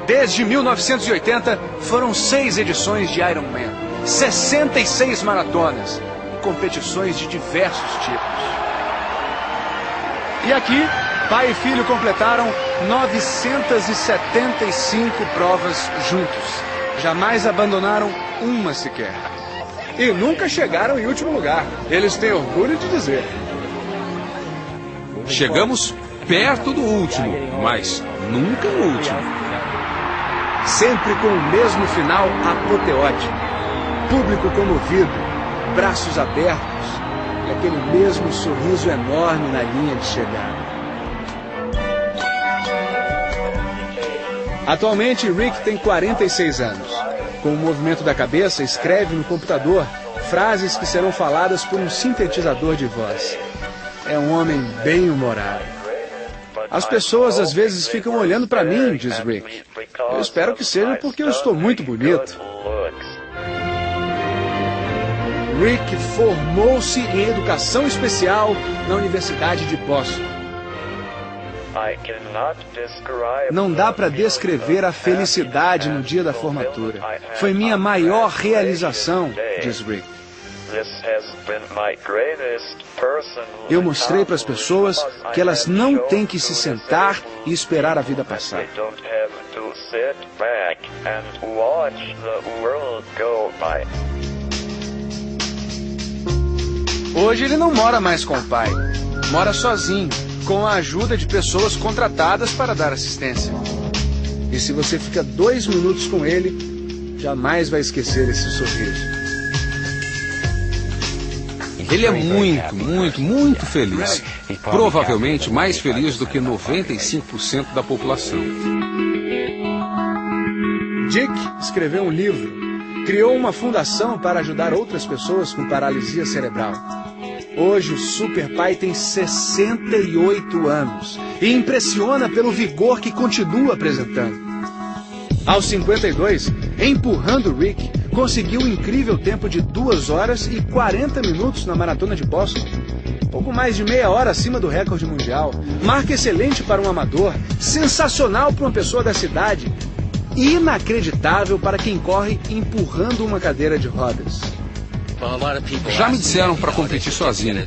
Desde 1980, foram 6 edições de Ironman, 66 maratonas e competições de diversos tipos. E aqui, pai e filho completaram 975 provas juntos. Jamais abandonaram uma sequer. E nunca chegaram em último lugar. Eles têm orgulho de dizer. Chegamos perto do último, mas nunca no último. Sempre com o mesmo final apoteótico. Público comovido, braços abertos e aquele mesmo sorriso enorme na linha de chegada. Atualmente, Rick tem 46 anos. Com o movimento da cabeça, escreve no computador frases que serão faladas por um sintetizador de voz. É um homem bem-humorado. As pessoas às vezes ficam olhando para mim, diz Rick. Eu espero que seja porque eu estou muito bonito. Rick formou-se em educação especial na Universidade de Boston. Não dá para descrever a felicidade no dia da formatura. Foi minha maior realização, diz Rick. Eu mostrei para as pessoas que elas não têm que se sentar e esperar a vida passar. Hoje ele não mora mais com o pai. Mora sozinho, com a ajuda de pessoas contratadas para dar assistência. E se você fica 2 minutos com ele, jamais vai esquecer esse sorriso. Ele é muito feliz. Provavelmente mais feliz do que 95% da população. Dick escreveu um livro. Criou uma fundação para ajudar outras pessoas com paralisia cerebral. Hoje o super pai tem 68 anos e impressiona pelo vigor que continua apresentando. Aos 52, empurrando Rick, conseguiu um incrível tempo de 2 horas e 40 minutos na maratona de Boston. Pouco mais de meia hora acima do recorde mundial. Marca excelente para um amador, sensacional para uma pessoa da cidade, inacreditável para quem corre empurrando uma cadeira de rodas. Já me disseram para competir sozinho,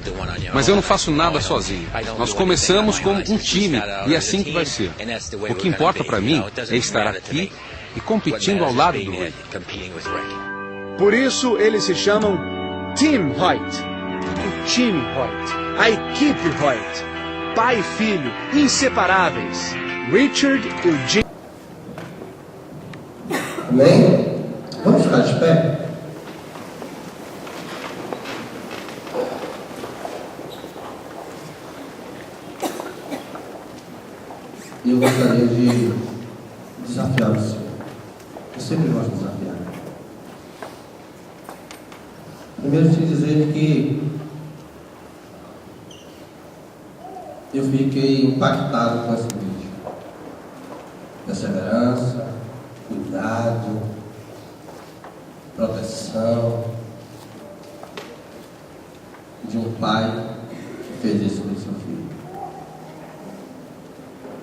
mas eu não faço nada sozinho. Nós começamos como um time e é assim que vai ser. O que importa para mim é estar aqui e competindo ao lado do Rick. Por isso eles se chamam Team Hoyt, o time Hoyt. A equipe Hoyt, pai e filho, inseparáveis. Richard e Jim. Amém? Vamos ficar de pé? E eu gostaria de desafiar você. Eu sempre gosto de desafiar. Primeiro, te dizer que eu fiquei impactado com esse vídeo. Perseverança, cuidado, proteção de um pai que fez isso com seu filho.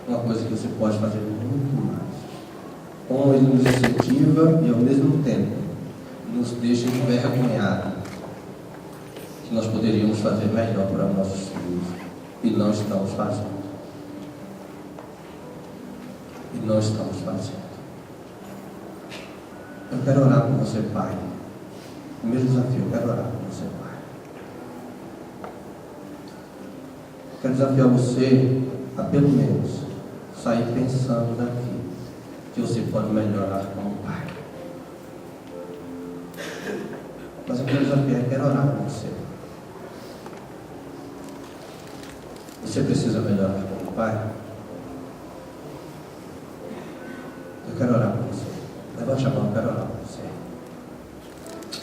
Uma coisa que você pode fazer muito mais. Como ele nos incentiva e ao mesmo tempo nos deixa envergonhados, que nós poderíamos fazer melhor para nossos filhos e não estamos fazendo. E não estamos fazendo. Eu quero orar por você, pai. Primeiro desafio, eu quero orar por você, pai. Eu quero desafiar você a pelo menos sair pensando daqui que você pode melhorar como pai. Mas eu quero desafiar e quero orar por você. Você precisa melhorar como pai? Eu quero orar por você. Levante a mão, eu quero orar por você.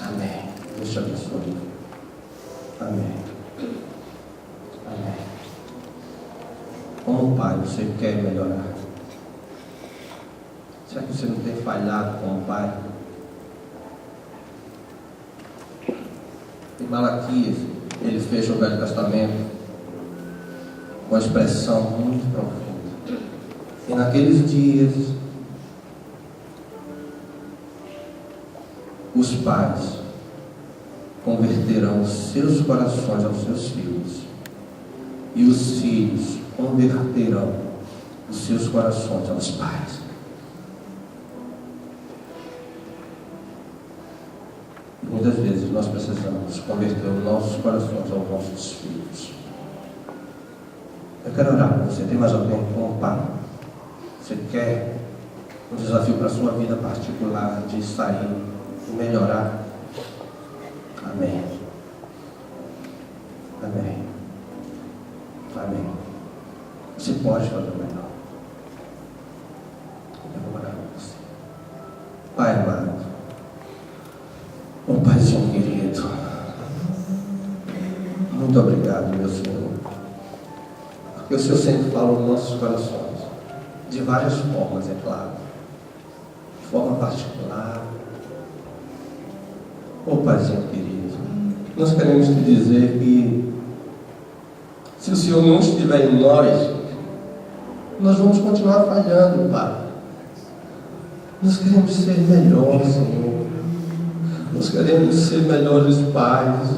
Amém. Deus te abençoe. Amém. Amém. Como pai, você quer melhorar? Será que você não tem falhado como pai? Em Malaquias, ele fecha o Velho Testamento com uma expressão muito profunda. E naqueles dias, os pais converterão os seus corações aos seus filhos, e os filhos converterão os seus corações aos pais. E muitas vezes nós precisamos converter os nossos corações aos nossos filhos. Eu quero orar por você. Tem mais alguém como pai? Você quer um desafio para a sua vida particular de sair e melhorar? Amém. Amém. Amém. Você pode fazer melhor. Eu vou orar por você. Pai amado, um Paizinho querido, muito obrigado, meu Senhor. Porque o Senhor sempre fala nos nossos corações, de várias formas, é claro. De forma particular. Ô Paizinho querido, nós queremos te dizer que se o Senhor não estiver em nós vamos continuar falhando, Pai. Nós queremos ser melhores, Senhor. Nós queremos ser melhores pais.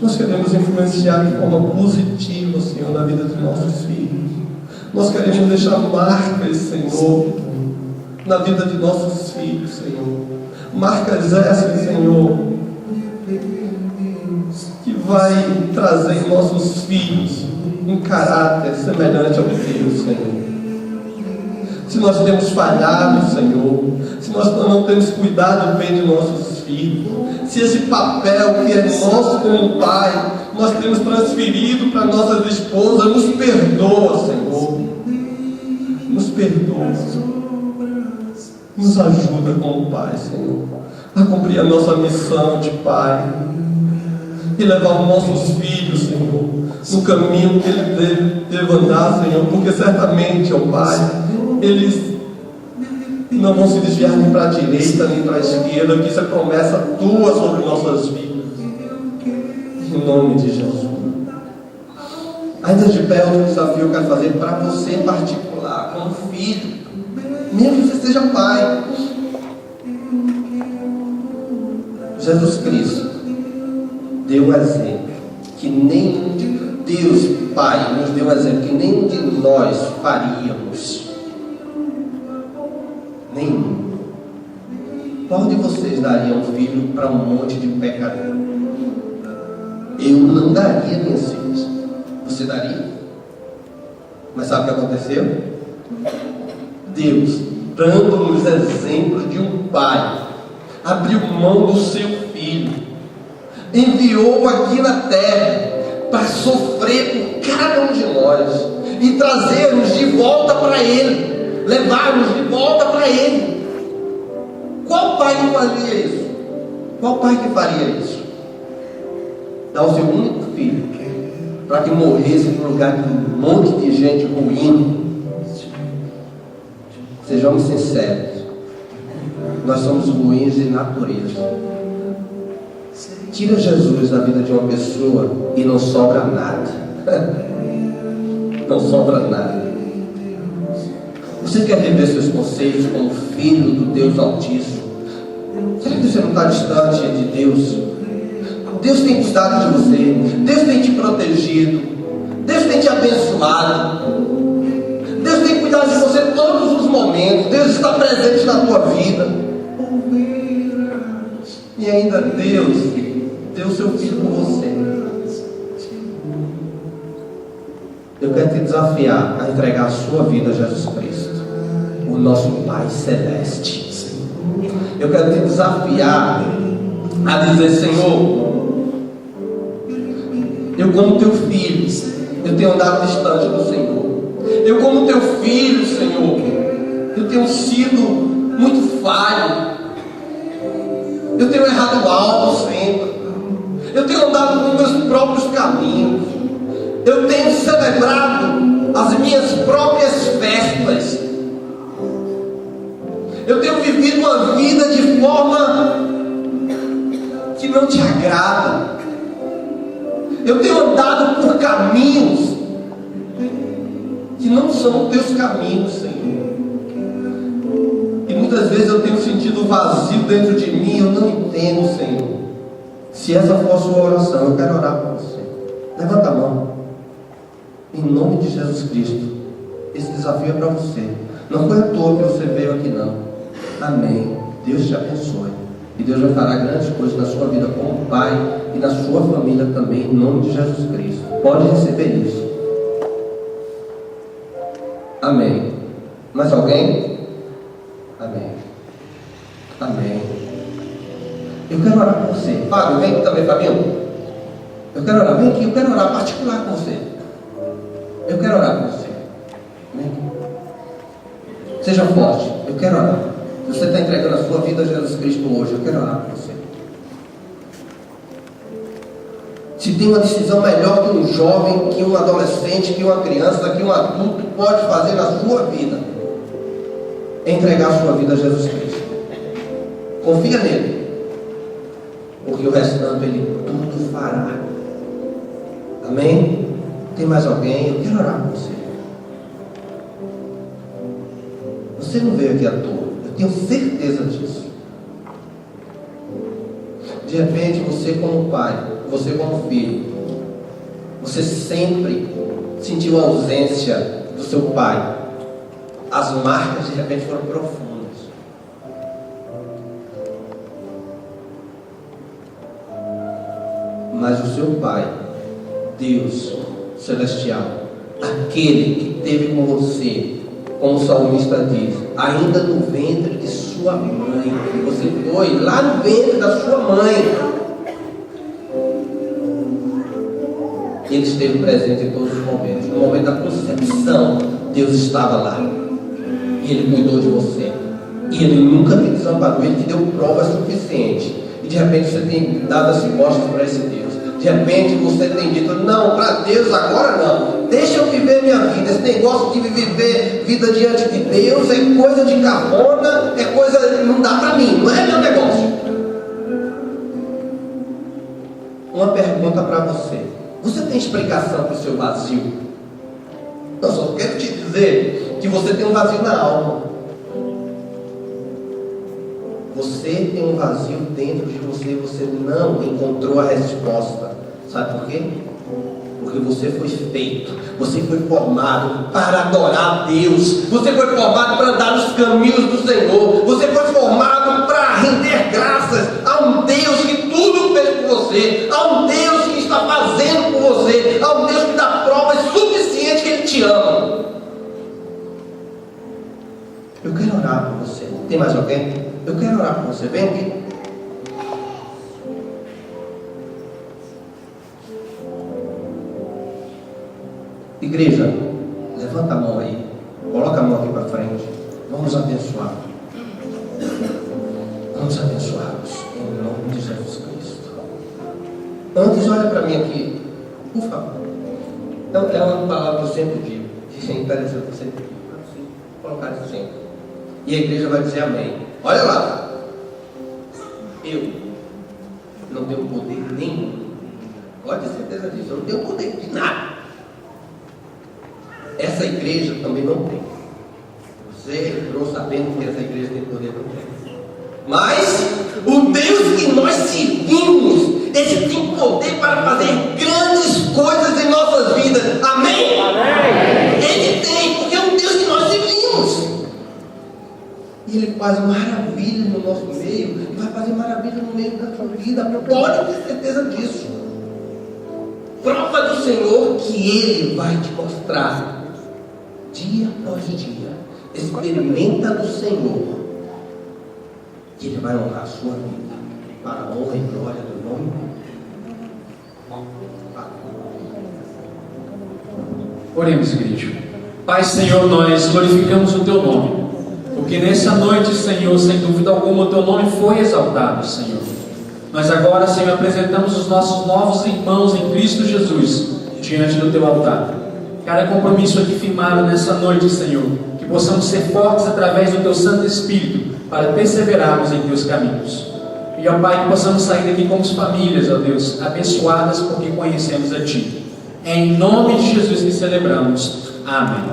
Nós queremos influenciar de forma positiva, Senhor, na vida dos nossos filhos. Nós queremos deixar marcas, Senhor, na vida de nossos filhos, Senhor. Marcas essas, Senhor, que vai trazer em nossos filhos um caráter semelhante ao teu, Senhor. Se nós temos falhado, Senhor, se nós não temos cuidado bem de nossos filhos, se esse papel que é nosso como pai, nós temos transferido para nossas esposas, nos perdoa, Senhor. Nos perdoa, Senhor. Nos ajuda como pai, Senhor, a cumprir a nossa missão de pai e levar os nossos filhos, Senhor, no caminho que eles devem andar, Senhor, porque certamente, ó Pai, eles não vão se desviar nem para a direita nem para a esquerda, que isso é promessa tua sobre nossas vidas. Em nome de Jesus. Ainda de pé, outro desafio eu quero fazer para você em particular, como filho, mesmo que você seja pai. Jesus Cristo deu um exemplo que nenhum de Deus, Pai, nos deu um exemplo que nenhum de nós faríamos. Nenhum. Qual de vocês daria um filho para um monte de pecador? eu não daria minhas filhas. Você daria? Mas sabe o que aconteceu? Deus, dando-nos exemplo de um pai, abriu mão do seu filho, enviou aqui na terra para sofrer por cada um de nós e trazer-nos de volta para Ele, levar-nos de volta para Ele. Qual pai que faria isso? Qual pai que faria isso? Dar o seu único filho para que morresse no lugar de um monte de gente ruim. Sejamos sinceros, nós somos ruins de natureza. Tira Jesus da vida de uma pessoa e não sobra nada. Não sobra nada. Você quer rever seus conceitos como filho do Deus Altíssimo? Será que você não está distante de Deus? Deus tem cuidado de você, Deus tem te protegido, Deus tem te abençoado, Deus tem cuidado de você em todos os momentos, Deus está presente na tua vida. E ainda Deus deu seu filho por você. Eu quero te desafiar a entregar a sua vida a Jesus Cristo, o nosso Pai Celeste. Eu quero te desafiar a dizer: Senhor, eu como teu filho, eu tenho andado distante do Senhor. Eu como teu filho, Senhor, eu tenho sido muito falho. Eu tenho errado algo sempre. Eu tenho andado com meus próprios caminhos. Eu tenho celebrado as minhas próprias festas. Eu tenho vivido uma vida de forma que não te agrada. Eu tenho andado por caminhos que não são teus caminhos, Senhor. E muitas vezes eu tenho sentido vazio dentro de mim. Eu não entendo, Senhor. Se essa for a sua oração, eu quero orar por você. Levanta a mão. Em nome de Jesus Cristo, esse desafio é para você. Não foi à toa que você veio aqui, não. Amém. Deus te abençoe. E Deus vai fará grandes coisas na sua vida como pai e na sua família também, em nome de Jesus Cristo. Pode receber isso. Amém. Mais alguém? Amém. Amém. Eu quero orar por você. Fábio, vem aqui também, Fabinho. Eu quero orar. Vem aqui, eu quero orar particular com você. Eu quero orar por você. Vem aqui. Seja forte. Eu quero orar. Você está entregando a sua vida a Jesus Cristo hoje. Eu quero orar por você. Se tem uma decisão melhor que um jovem, que um adolescente, que uma criança, que um adulto pode fazer na sua vida, é entregar a sua vida a Jesus Cristo. Confia nele, porque o restante Ele tudo fará. Amém? Tem mais alguém? Eu quero orar por você. Você não veio aqui à toa. Eu tenho certeza disso. De repente, você como pai, você como filho, você sempre sentiu a ausência do seu pai. As marcas de repente foram profundas. Mas o seu pai, Deus celestial, aquele que teve com você, como o salmista diz, ainda no ventre de sua mãe, você foi lá no ventre da sua mãe, Ele esteve presente em todos os momentos. No momento da concepção, Deus estava lá e Ele cuidou de você, e Ele nunca te desamparou. Ele te deu provas suficientes, e de repente você tem dado as costas para esse Deus. De repente você tem dito: não, para Deus agora não, deixa eu viver minha vida. Esse negócio de viver vida diante de Deus é coisa de cafona, é coisa, não dá para mim, não é meu negócio. Uma pergunta para você: você tem explicação para o seu vazio? Eu só quero te dizer que você tem um vazio na alma. Você tem um vazio dentro de você, você não encontrou a resposta. Sabe por quê? Porque você foi feito, você foi formado para adorar a Deus, você foi formado para andar nos caminhos do Senhor, você foi formado para render graças a um Deus que tudo fez por você, a um Deus que está você. Tem mais alguém? Eu quero orar por você. Vem aqui. Igreja, levanta a mão aí. Coloca a mão aqui para frente. Vamos abençoar. Vamos abençoá-los em nome de Jesus Cristo. Antes, olha para mim aqui, por favor. Então, é uma palavra que eu sempre digo. É interessante você sempre colocar isso sempre. E a igreja vai dizer amém. Olha lá. Eu não tenho poder nenhum. Pode ter certeza disso. Eu não tenho poder de nada. Essa igreja também não tem. Você entrou sabendo que essa igreja tem poder, não tem. Mas o Deus que nós servimos, Ele tem poder para fazer grandes coisas em nossas vidas. Amém? Amém. Ele tem, porque é um Deus que nós servimos. E Ele faz maravilhas no nosso meio. E vai fazer maravilhas no meio da sua vida. Pode ter certeza disso. Prova do Senhor que Ele vai te mostrar dia após dia. Experimenta do Senhor, que Ele vai honrar a sua vida para a honra e glória do nome dele. Oremos, igreja. Pai, Senhor, nós glorificamos o Teu nome, porque nessa noite, Senhor, sem dúvida alguma, o Teu nome foi exaltado, Senhor. Nós agora, Senhor, apresentamos os nossos novos irmãos em Cristo Jesus diante do Teu altar. Cada compromisso aqui firmado nessa noite, Senhor, que possamos ser fortes através do Teu Santo Espírito para perseverarmos em Teus caminhos. E, ó Pai, que possamos sair daqui como famílias, ó Deus, abençoadas porque conhecemos a Ti. É em nome de Jesus que celebramos. Amém.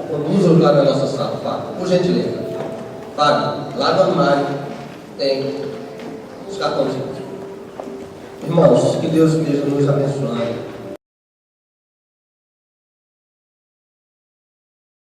Conduza lá na nossa sala, Fábio, por gentileza. Fábio, lá no armário tem os cartões. Irmãos, que Deus esteja nos abençoando.